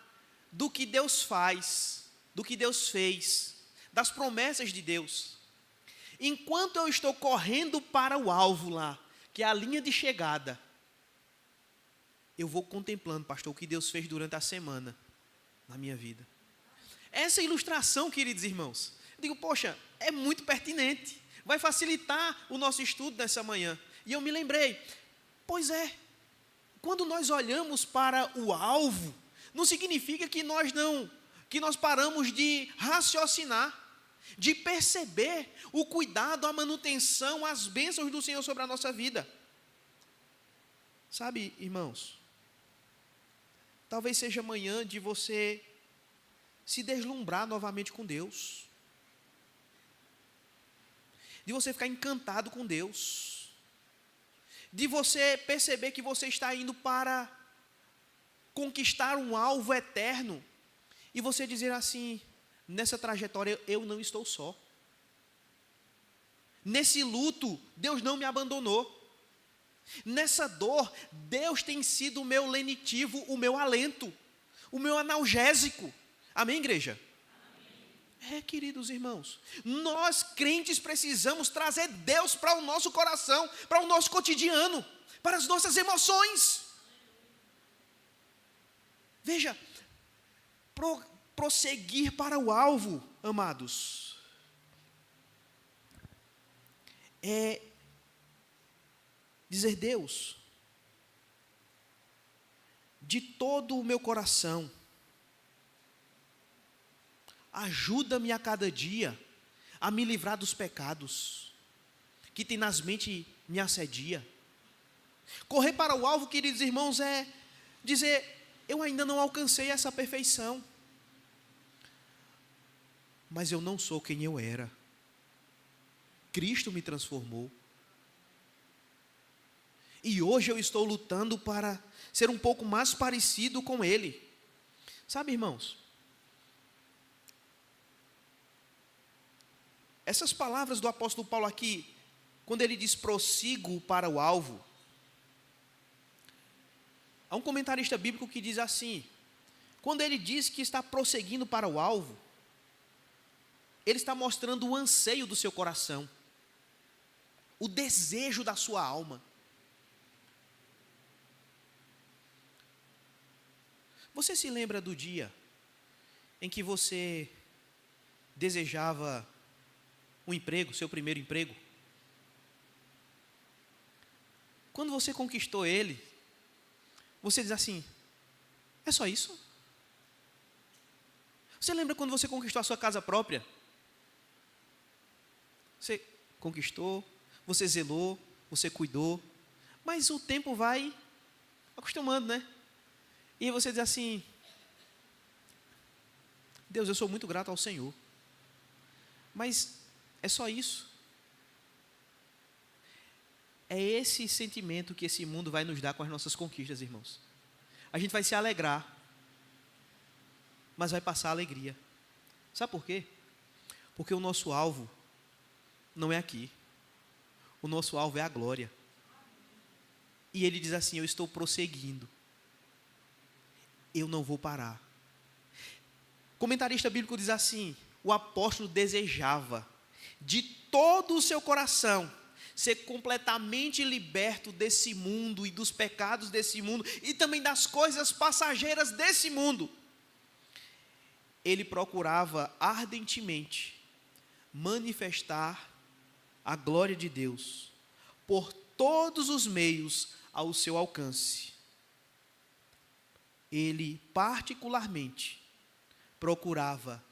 do que Deus faz, do que Deus fez, das promessas de Deus. Enquanto eu estou correndo para o alvo lá, que é a linha de chegada, eu vou contemplando, pastor, o que Deus fez durante a semana na minha vida. Essa ilustração, queridos irmãos, eu digo, poxa, é muito pertinente, vai facilitar o nosso estudo nessa manhã. E eu me lembrei, pois é, quando nós olhamos para o alvo, não significa que nós paramos de raciocinar, de perceber o cuidado, a manutenção, as bênçãos do Senhor sobre a nossa vida. Sabe, irmãos, talvez seja amanhã de você se deslumbrar novamente com Deus, de você ficar encantado com Deus, de você perceber que você está indo para conquistar um alvo eterno, e você dizer assim: nessa trajetória eu não estou só, nesse luto Deus não me abandonou, nessa dor Deus tem sido o meu lenitivo, o meu alento, o meu analgésico. Amém, igreja? Amém. Queridos irmãos, nós crentes precisamos trazer Deus para o nosso coração, para o nosso cotidiano, para as nossas emoções. Veja, prosseguir para o alvo, amados, é dizer: Deus, de todo o meu coração, ajuda-me a cada dia a me livrar dos pecados que tenazmente me assedia. Correr para o alvo, queridos irmãos, é dizer: eu ainda não alcancei essa perfeição, mas eu não sou quem eu era. Cristo me transformou. E hoje eu estou lutando para ser um pouco mais parecido com Ele. Sabe, irmãos, essas palavras do apóstolo Paulo aqui, quando ele diz prossigo para o alvo, há um comentarista bíblico que diz assim: quando ele diz que está prosseguindo para o alvo, ele está mostrando o anseio do seu coração, o desejo da sua alma. Você se lembra do dia em que você desejava um emprego, seu primeiro emprego? Quando você conquistou ele, você diz assim: é só isso? Você lembra quando você conquistou a sua casa própria? Você conquistou, você zelou, você cuidou, mas o tempo vai acostumando, né? E você diz assim: Deus, eu sou muito grato ao Senhor, mas é só isso? É esse sentimento que esse mundo vai nos dar com as nossas conquistas, irmãos. A gente vai se alegrar, mas vai passar a alegria. Sabe por quê? Porque o nosso alvo não é aqui. O nosso alvo é a glória. E ele diz assim: eu estou prosseguindo, eu não vou parar. O comentarista bíblico diz assim: o apóstolo desejava de todo o seu coração ser completamente liberto desse mundo e dos pecados desse mundo e também das coisas passageiras desse mundo. Ele procurava ardentemente manifestar a glória de Deus por todos os meios ao seu alcance. Ele particularmente procurava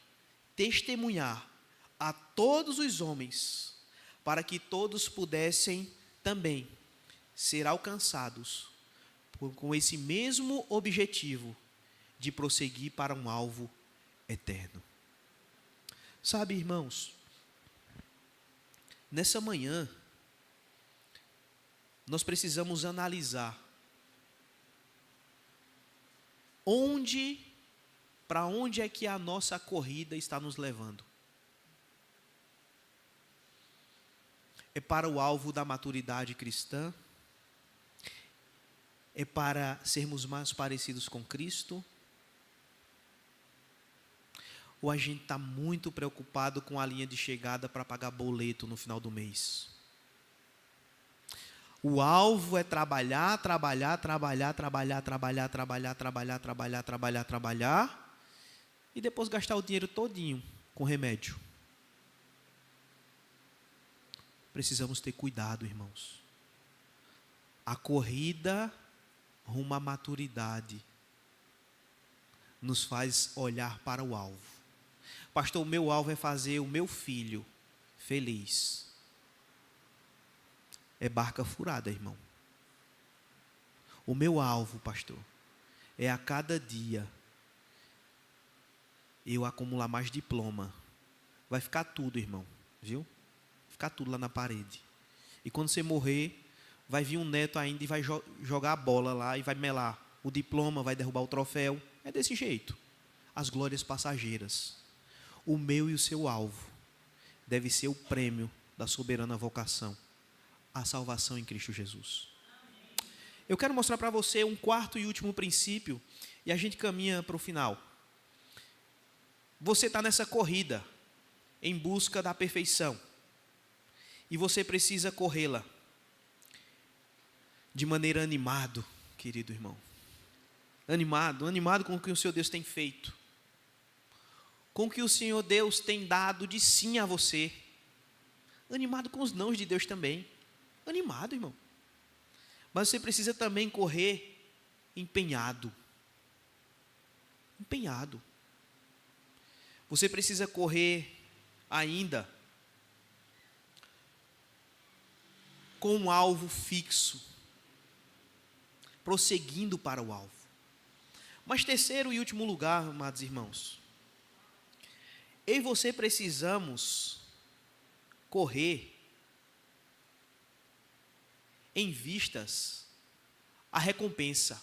testemunhar a todos os homens para que todos pudessem também ser alcançados com esse mesmo objetivo de prosseguir para um alvo eterno. Sabe, irmãos, nessa manhã, nós precisamos analisar para onde é que a nossa corrida está nos levando. É para o alvo da maturidade cristã? É para sermos mais parecidos com Cristo? Ou a gente está muito preocupado com a linha de chegada para pagar boleto no final do mês? O alvo é trabalhar e depois gastar o dinheiro todinho com remédio. Precisamos ter cuidado, irmãos. A corrida rumo à maturidade nos faz olhar para o alvo. Pastor, o meu alvo é fazer o meu filho feliz. É barca furada, irmão. O meu alvo, pastor, é a cada dia eu acumular mais diploma. Vai ficar tudo, irmão, viu? Ficar tudo lá na parede. E quando você morrer, vai vir um neto ainda e vai jogar a bola lá e vai melar o diploma, vai derrubar o troféu. É desse jeito. As glórias passageiras. O meu e o seu alvo deve ser o prêmio da soberana vocação, a salvação em Cristo Jesus. Eu quero mostrar para você um quarto e último princípio e a gente caminha para o final. Você está nessa corrida em busca da perfeição e você precisa corrê-la de maneira animado, querido irmão. Animado com o que o Senhor Deus tem feito, com o que o Senhor Deus tem dado de sim a você, animado com os nãos de Deus também, animado, irmão. Mas você precisa também correr empenhado. Você precisa correr ainda com um alvo fixo, prosseguindo para o alvo. Mas terceiro e último lugar, amados irmãos, eu e você precisamos correr em vistas à recompensa.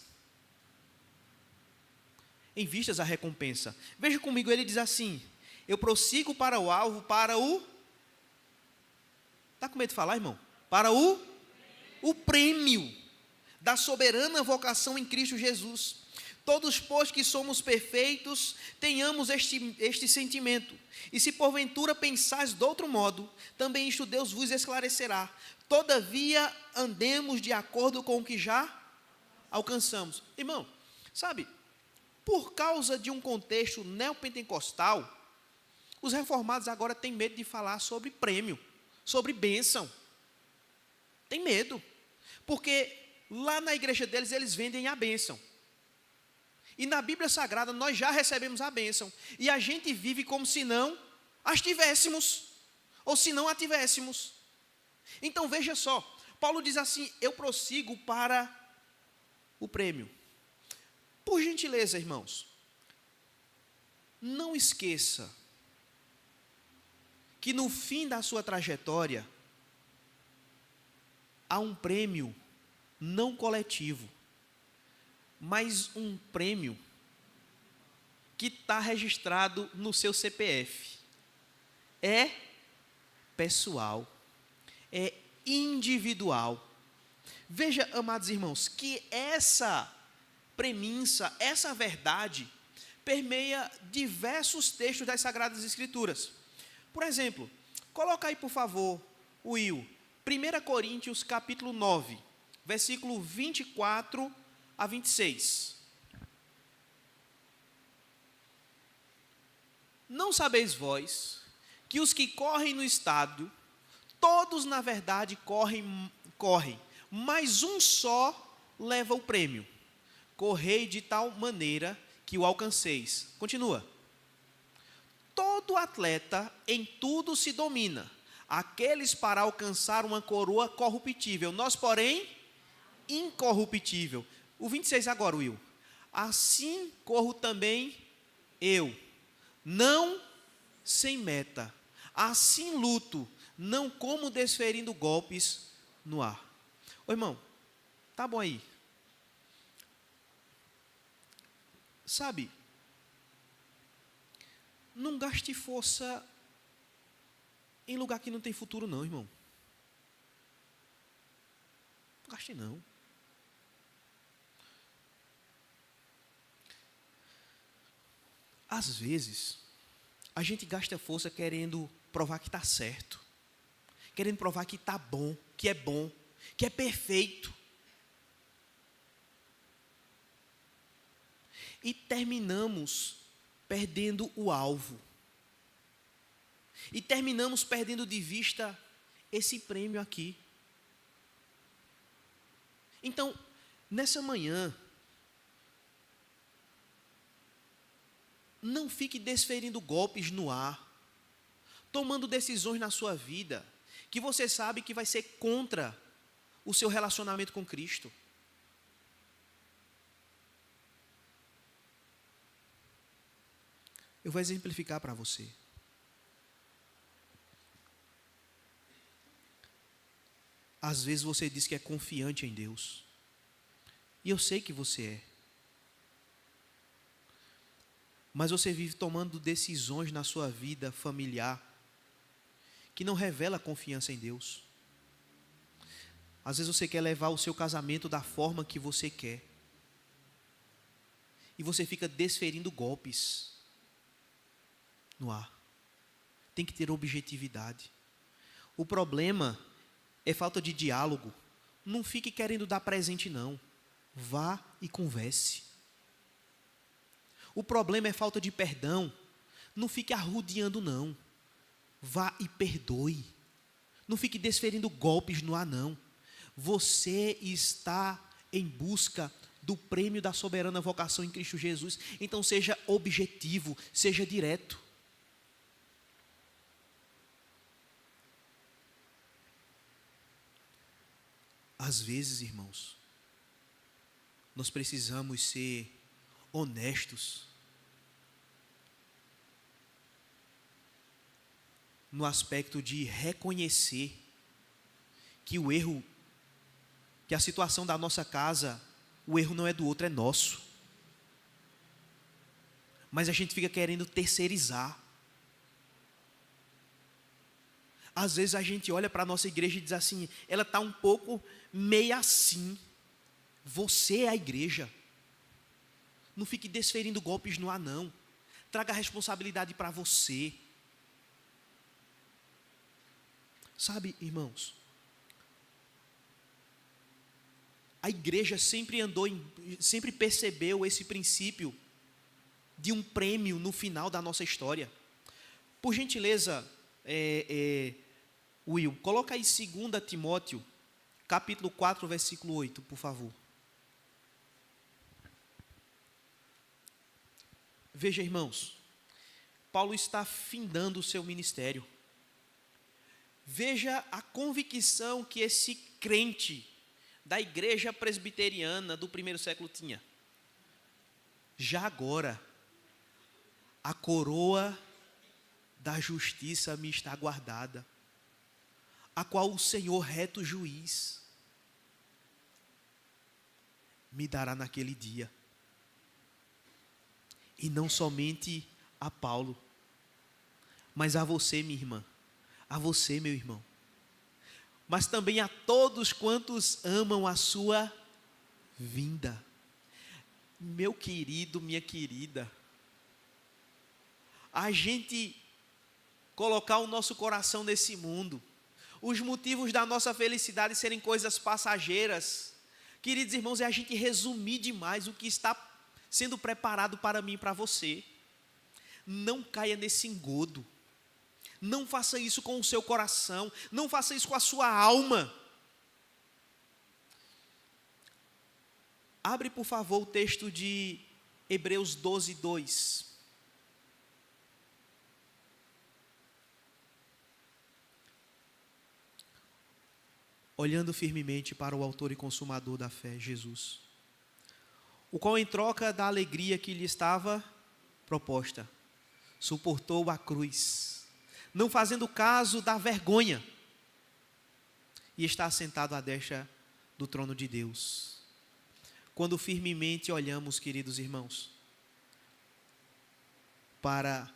Em vistas à recompensa. Veja comigo, ele diz assim: eu prossigo para o alvo, está com medo de falar, irmão? Para o prêmio da soberana vocação em Cristo Jesus. Todos, pois, que somos perfeitos, tenhamos este sentimento. E se porventura pensais de outro modo, também isto Deus vos esclarecerá. Todavia, andemos de acordo com o que já alcançamos. Irmão, sabe, por causa de um contexto neopentecostal, os reformados agora têm medo de falar sobre prêmio, sobre bênção. Tem medo, porque lá na igreja deles, eles vendem a bênção. E na Bíblia Sagrada nós já recebemos a bênção. E a gente vive como se não as tivéssemos. Ou se não a tivéssemos. Então veja só. Paulo diz assim: eu prossigo para o prêmio. Por gentileza, irmãos, não esqueça que no fim da sua trajetória há um prêmio não coletivo, mas um prêmio que está registrado no seu CPF. É pessoal, é individual. Veja, amados irmãos, que essa premissa, essa verdade, permeia diversos textos das Sagradas Escrituras. Por exemplo, coloca aí, por favor, Will, 1 Coríntios capítulo 9, versículo 24 a 26. Não sabeis vós que os que correm no estádio, todos na verdade correm, mas um só leva o prêmio. Correi de tal maneira que o alcanceis. Continua. Todo atleta em tudo se domina. aqueles para alcançar uma coroa corruptível, nós, porém, incorruptível. O 26 agora, Will. Assim corro também eu, não sem meta. Assim luto, não como desferindo golpes no ar. Ô irmão, tá bom aí. Sabe, não gaste força em lugar que não tem futuro não, irmão. Não gaste não. Às vezes, a gente gasta força querendo provar que está certo, querendo provar que está bom, que é perfeito. E terminamos perdendo o alvo. E terminamos perdendo de vista esse prêmio aqui. Então, nessa manhã, não fique desferindo golpes no ar, tomando decisões na sua vida, que você sabe que vai ser contra o seu relacionamento com Cristo. Eu vou exemplificar para você. Às vezes você diz que é confiante em Deus. E eu sei que você é. Mas você vive tomando decisões na sua vida familiar que não revela confiança em Deus. Às vezes você quer levar o seu casamento da forma que você quer. E você fica desferindo golpes no ar. Tem que ter objetividade. O problema é falta de diálogo. Não fique querendo dar presente não. Vá e converse. O problema é falta de perdão. Não fique arrodeando não. Vá e perdoe. Não fique desferindo golpes no ar não. Você está em busca do prêmio da soberana vocação em Cristo Jesus. Então seja objetivo, seja direto. Às vezes, irmãos, nós precisamos ser honestos no aspecto de reconhecer que o erro, que a situação da nossa casa, o erro não é do outro, é nosso. Mas a gente fica querendo terceirizar. Às vezes a gente olha para a nossa igreja e diz assim, ela está um pouco meio assim. Você é a igreja. Não fique desferindo golpes no ar não. Traga a responsabilidade para você. Sabe, irmãos, a igreja sempre percebeu esse princípio de um prêmio no final da nossa história. Por gentileza, Will, coloca aí 2 Timóteo, capítulo 4, versículo 8, por favor. Veja, irmãos, Paulo está findando o seu ministério. Veja a convicção que esse crente da igreja presbiteriana do primeiro século tinha. Já agora, a coroa da justiça me está guardada, a qual o Senhor reto juiz me dará naquele dia. E não somente a Paulo, mas a você, minha irmã, a você, meu irmão, mas também a todos quantos amam a sua vinda. Meu querido, minha querida, a gente colocar o nosso coração nesse mundo, os motivos da nossa felicidade serem coisas passageiras, queridos irmãos, é a gente resumir demais o que está sendo preparado para mim e para você. Não caia nesse engodo. Não faça isso com o seu coração. Não faça isso com a sua alma. Abre, por favor, o texto de Hebreus 12, 2. olhando firmemente para o autor e consumador da fé, Jesus, o qual, em troca da alegria que lhe estava proposta, suportou a cruz, não fazendo caso da vergonha, e está assentado à destra do trono de Deus. Quando firmemente olhamos, queridos irmãos, para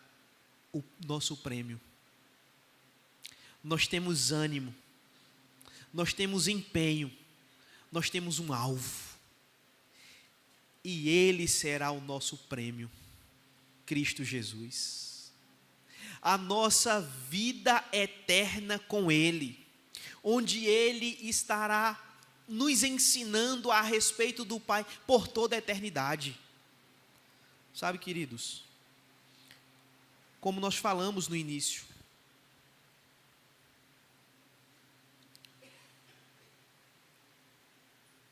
o nosso prêmio, nós temos ânimo, nós temos empenho, nós temos um alvo, e Ele será o nosso prêmio, Cristo Jesus. A nossa vida eterna com Ele, onde Ele estará nos ensinando a respeito do Pai por toda a eternidade. Sabe, queridos, como nós falamos no início,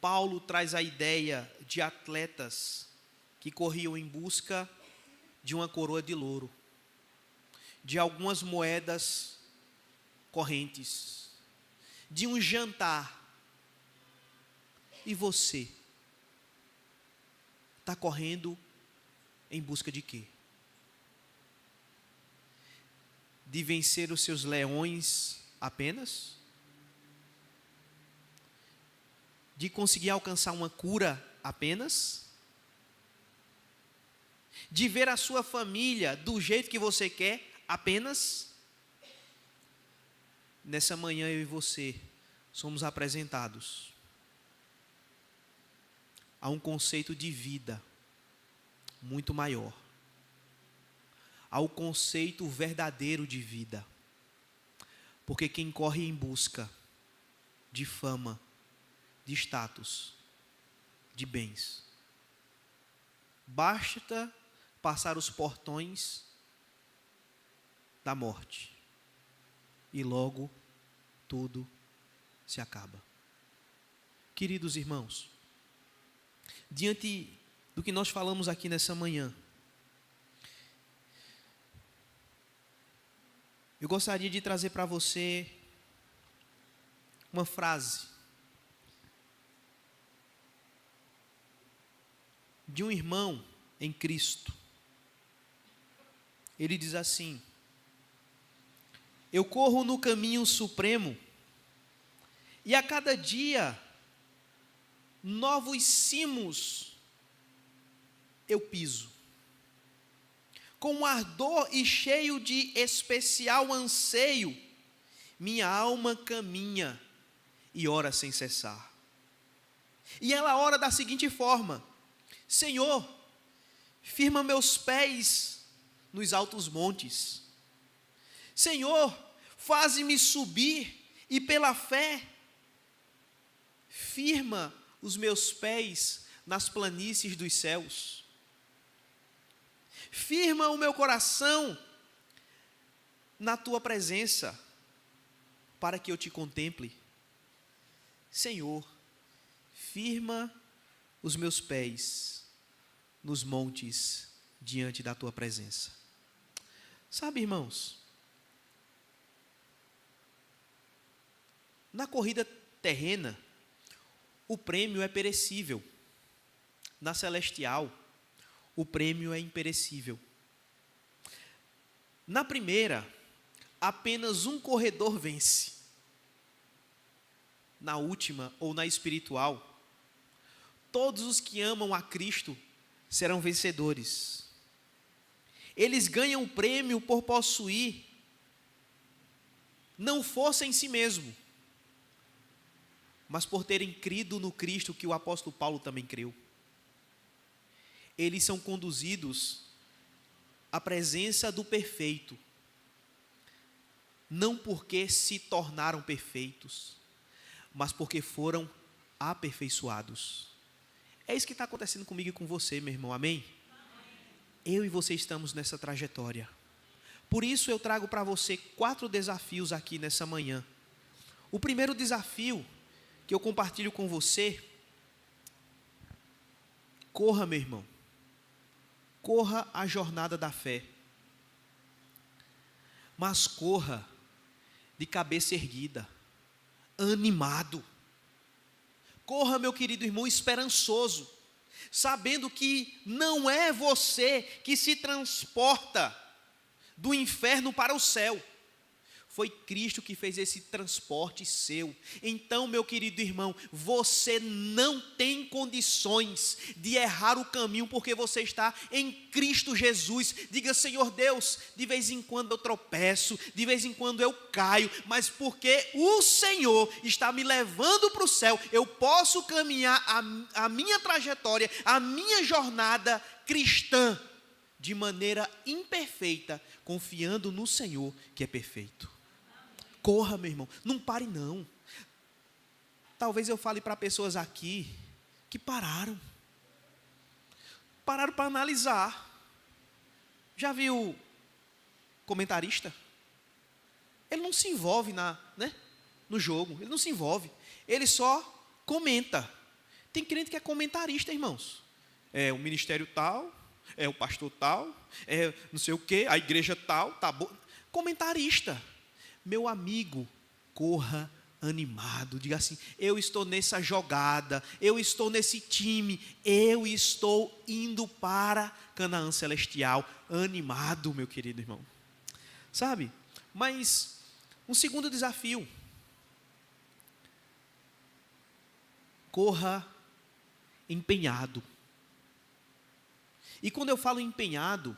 Paulo traz a ideia de atletas que corriam em busca de uma coroa de louro, de algumas moedas correntes, de um jantar. E você está correndo em busca de quê? De vencer os seus leões apenas? De conseguir alcançar uma cura apenas? De ver a sua família do jeito que você quer apenas? Nessa manhã eu e você somos apresentados a um conceito de vida muito maior, ao conceito verdadeiro de vida, porque quem corre em busca de fama, de status, de bens, basta passar os portões da morte e logo tudo se acaba. Queridos irmãos, diante do que nós falamos aqui nessa manhã, eu gostaria de trazer para você uma frase de um irmão em Cristo. Ele diz assim: eu corro no caminho supremo, e a cada dia novos cimos eu piso. Com ardor e cheio de especial anseio, minha alma caminha e ora sem cessar. E ela ora da seguinte forma: Senhor, firma meus pés nos altos montes. Senhor, faze-me subir e pela fé firma os meus pés nas planícies dos céus. Firma o meu coração na tua presença, para que eu te contemple. Senhor, firma os meus pés nos montes diante da tua presença. Sabe, irmãos, na corrida terrena, o prêmio é perecível. Na celestial, o prêmio é imperecível. Na primeira, apenas um corredor vence. Na última, ou na espiritual, todos os que amam a Cristo serão vencedores. Eles ganham o prêmio por possuir não força em si mesmo, mas por terem crido no Cristo, que o apóstolo Paulo também creu. Eles são conduzidos à presença do perfeito, não porque se tornaram perfeitos, mas porque foram aperfeiçoados. É isso que está acontecendo comigo e com você, meu irmão, amém? Eu e você estamos nessa trajetória. Por isso eu trago para você 4 desafios aqui nessa manhã. O primeiro desafio que eu compartilho com você: corra, meu irmão, corra a jornada da fé, mas corra de cabeça erguida, animado. Corra, meu querido irmão, esperançoso, sabendo que não é você que se transporta do inferno para o céu. Foi Cristo que fez esse transporte seu. Então, meu querido irmão, você não tem condições de errar o caminho, porque você está em Cristo Jesus. Diga: Senhor Deus, de vez em quando eu tropeço, de vez em quando eu caio, mas porque o Senhor está me levando para o céu, eu posso caminhar a minha trajetória, a minha jornada cristã, de maneira imperfeita, confiando no Senhor que é perfeito. Corra, meu irmão, não pare não. Talvez eu fale para pessoas aqui que pararam para analisar. Já viu comentarista? Ele não se envolve no jogo, ele não se envolve, ele só comenta. Tem crente que é comentarista, irmãos. É o ministério tal, é o pastor tal, é não sei o que, a igreja tal, tá bom. Comentarista. Meu amigo, corra animado, diga assim: eu estou nessa jogada, eu estou nesse time, eu estou indo para Canaã Celestial, animado, meu querido irmão. Sabe? Mas um segundo desafio: corra empenhado. E quando eu falo empenhado,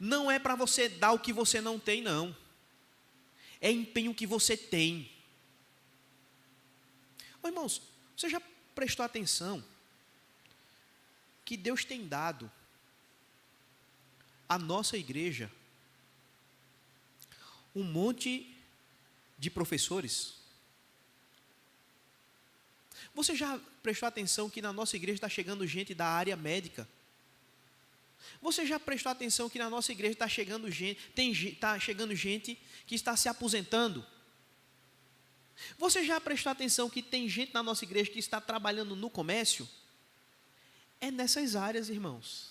não é para você dar o que você não tem, não. É empenho que você tem. Ô, irmãos, você já prestou atenção que Deus tem dado à nossa igreja um monte de professores? Você já prestou atenção que na nossa igreja está chegando gente da área médica? Você já prestou atenção que na nossa igreja está chegando gente que está se aposentando? Você já prestou atenção que tem gente na nossa igreja que está trabalhando no comércio? É nessas áreas, irmãos.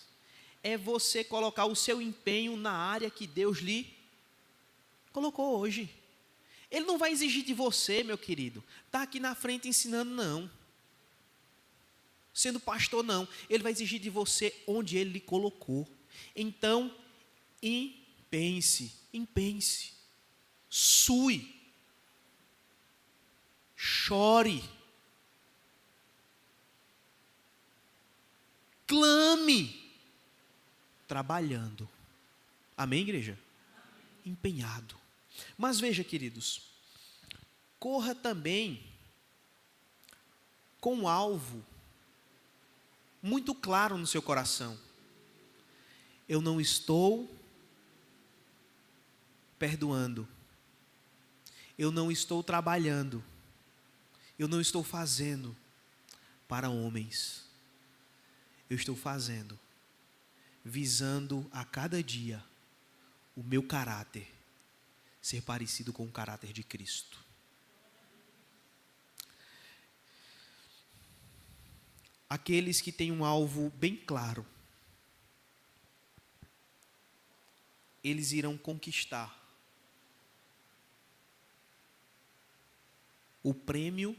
É você colocar o seu empenho na área que Deus lhe colocou hoje. Ele não vai exigir de você, meu querido, estar aqui na frente ensinando, não. Sendo pastor, não. Ele vai exigir de você onde Ele lhe colocou. Então, empenhe-se, sue, chore, clame, trabalhando. Amém, igreja? Empenhado. Mas veja, queridos, corra também com um alvo muito claro no seu coração. Eu não estou perdoando, eu não estou trabalhando, eu não estou fazendo para homens, eu estou fazendo visando a cada dia o meu caráter ser parecido com o caráter de Cristo. Aqueles que têm um alvo bem claro, eles irão conquistar o prêmio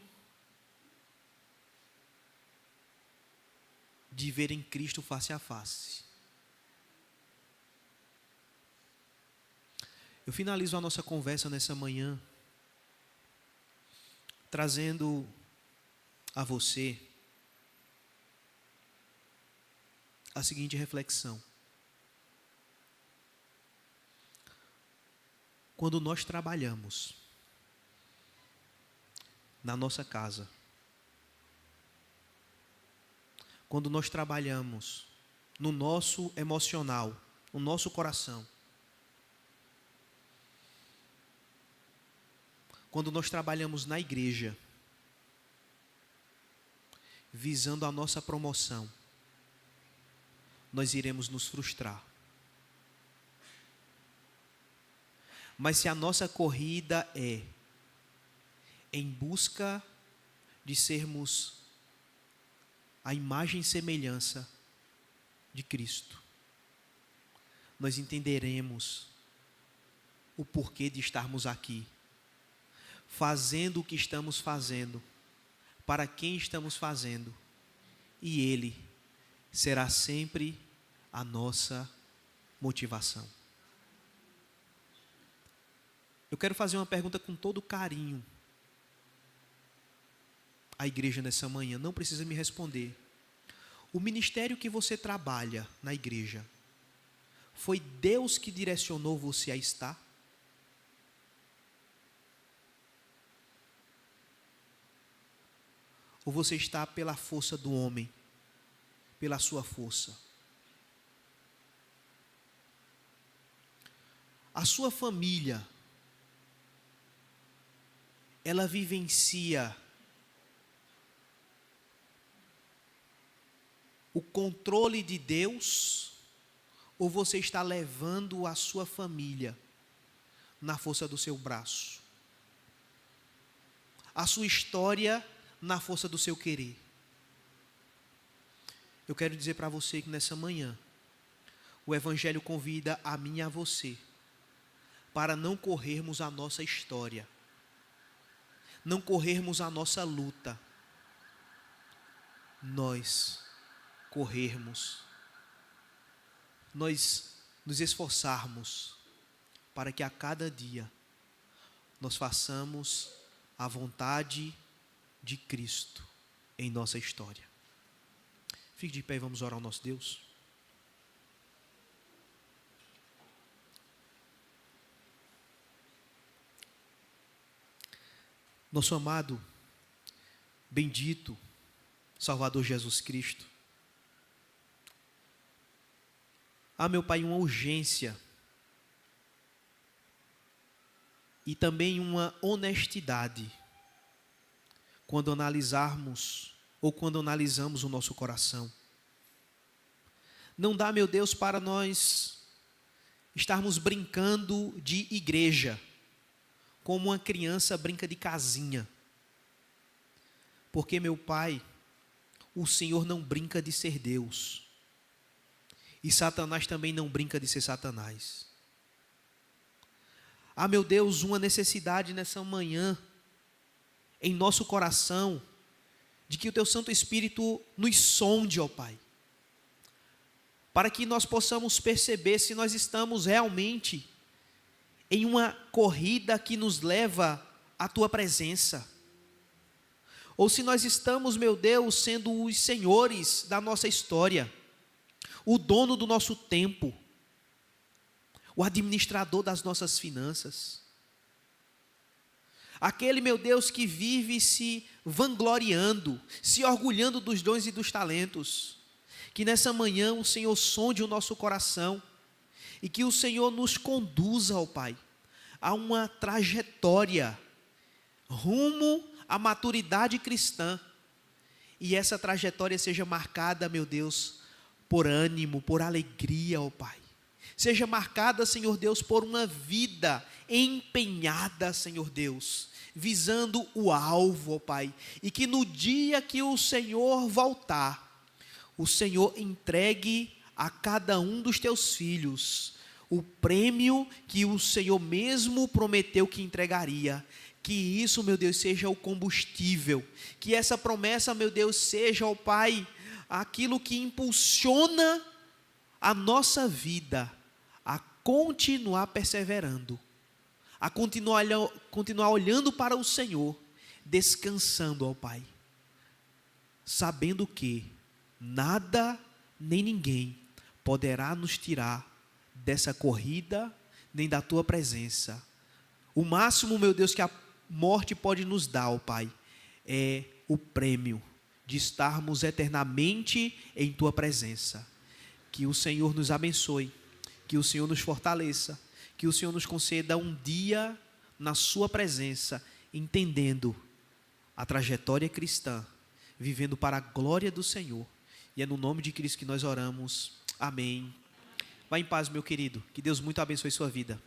de verem Cristo face a face. Eu finalizo a nossa conversa nessa manhã trazendo a você a seguinte reflexão: quando nós trabalhamos na nossa casa, quando nós trabalhamos no nosso emocional, no nosso coração, quando nós trabalhamos na igreja, visando a nossa promoção, nós iremos nos frustrar. Mas se a nossa corrida é em busca de sermos a imagem e semelhança de Cristo, nós entenderemos o porquê de estarmos aqui, fazendo o que estamos fazendo, para quem estamos fazendo, e Ele será sempre a nossa motivação. Eu quero fazer uma pergunta com todo carinho à igreja nessa manhã, não precisa me responder. O ministério que você trabalha na igreja, foi Deus que direcionou você a estar? Ou você está pela força do homem, pela sua força? A sua família, ela vivencia o controle de Deus, ou você está levando a sua família na força do seu braço? A sua história na força do seu querer? Eu quero dizer para você que nessa manhã, o Evangelho convida a mim e a você, para não corrermos a nossa história, não corrermos a nossa luta, nós corrermos, nós nos esforçarmos para que a cada dia nós façamos a vontade de Cristo em nossa história. Fique de pé e vamos orar ao nosso Deus. Nosso amado, bendito Salvador Jesus Cristo, meu Pai, uma urgência e também uma honestidade quando analisarmos ou quando analisamos o nosso coração. Não dá, meu Deus, para nós estarmos brincando de igreja, como uma criança brinca de casinha. Porque, meu Pai, o Senhor não brinca de ser Deus. E Satanás também não brinca de ser Satanás. Meu Deus, uma necessidade nessa manhã, em nosso coração, de que o Teu Santo Espírito nos sonde, ó Pai, para que nós possamos perceber se nós estamos realmente em uma corrida que nos leva à Tua presença, ou se nós estamos, meu Deus, sendo os senhores da nossa história, o dono do nosso tempo, o administrador das nossas finanças, aquele, meu Deus, que vive se vangloriando, se orgulhando dos dons e dos talentos. Que nessa manhã o Senhor sonde o nosso coração e que o Senhor nos conduza, ó Pai, a uma trajetória rumo à maturidade cristã, e essa trajetória seja marcada, meu Deus, por ânimo, por alegria, ó Pai. Seja marcada, Senhor Deus, por uma vida empenhada, Senhor Deus, visando o alvo, ó Pai. E que no dia que o Senhor voltar, o Senhor entregue a cada um dos Teus filhos o prêmio que o Senhor mesmo prometeu que entregaria. Que isso, meu Deus, seja o combustível. Que essa promessa, meu Deus, seja, ó Pai, aquilo que impulsiona a nossa vida a continuar perseverando, a continuar olhando para o Senhor, descansando, ó Pai, sabendo que nada nem ninguém poderá nos tirar dessa corrida, nem da Tua presença. O máximo, meu Deus, que a morte pode nos dar, ó Pai, é o prêmio de estarmos eternamente em Tua presença. Que o Senhor nos abençoe, que o Senhor nos fortaleça, que o Senhor nos conceda um dia na Sua presença, entendendo a trajetória cristã, vivendo para a glória do Senhor. E é no nome de Cristo que nós oramos. Amém. Vá em paz, meu querido. Que Deus muito abençoe sua vida.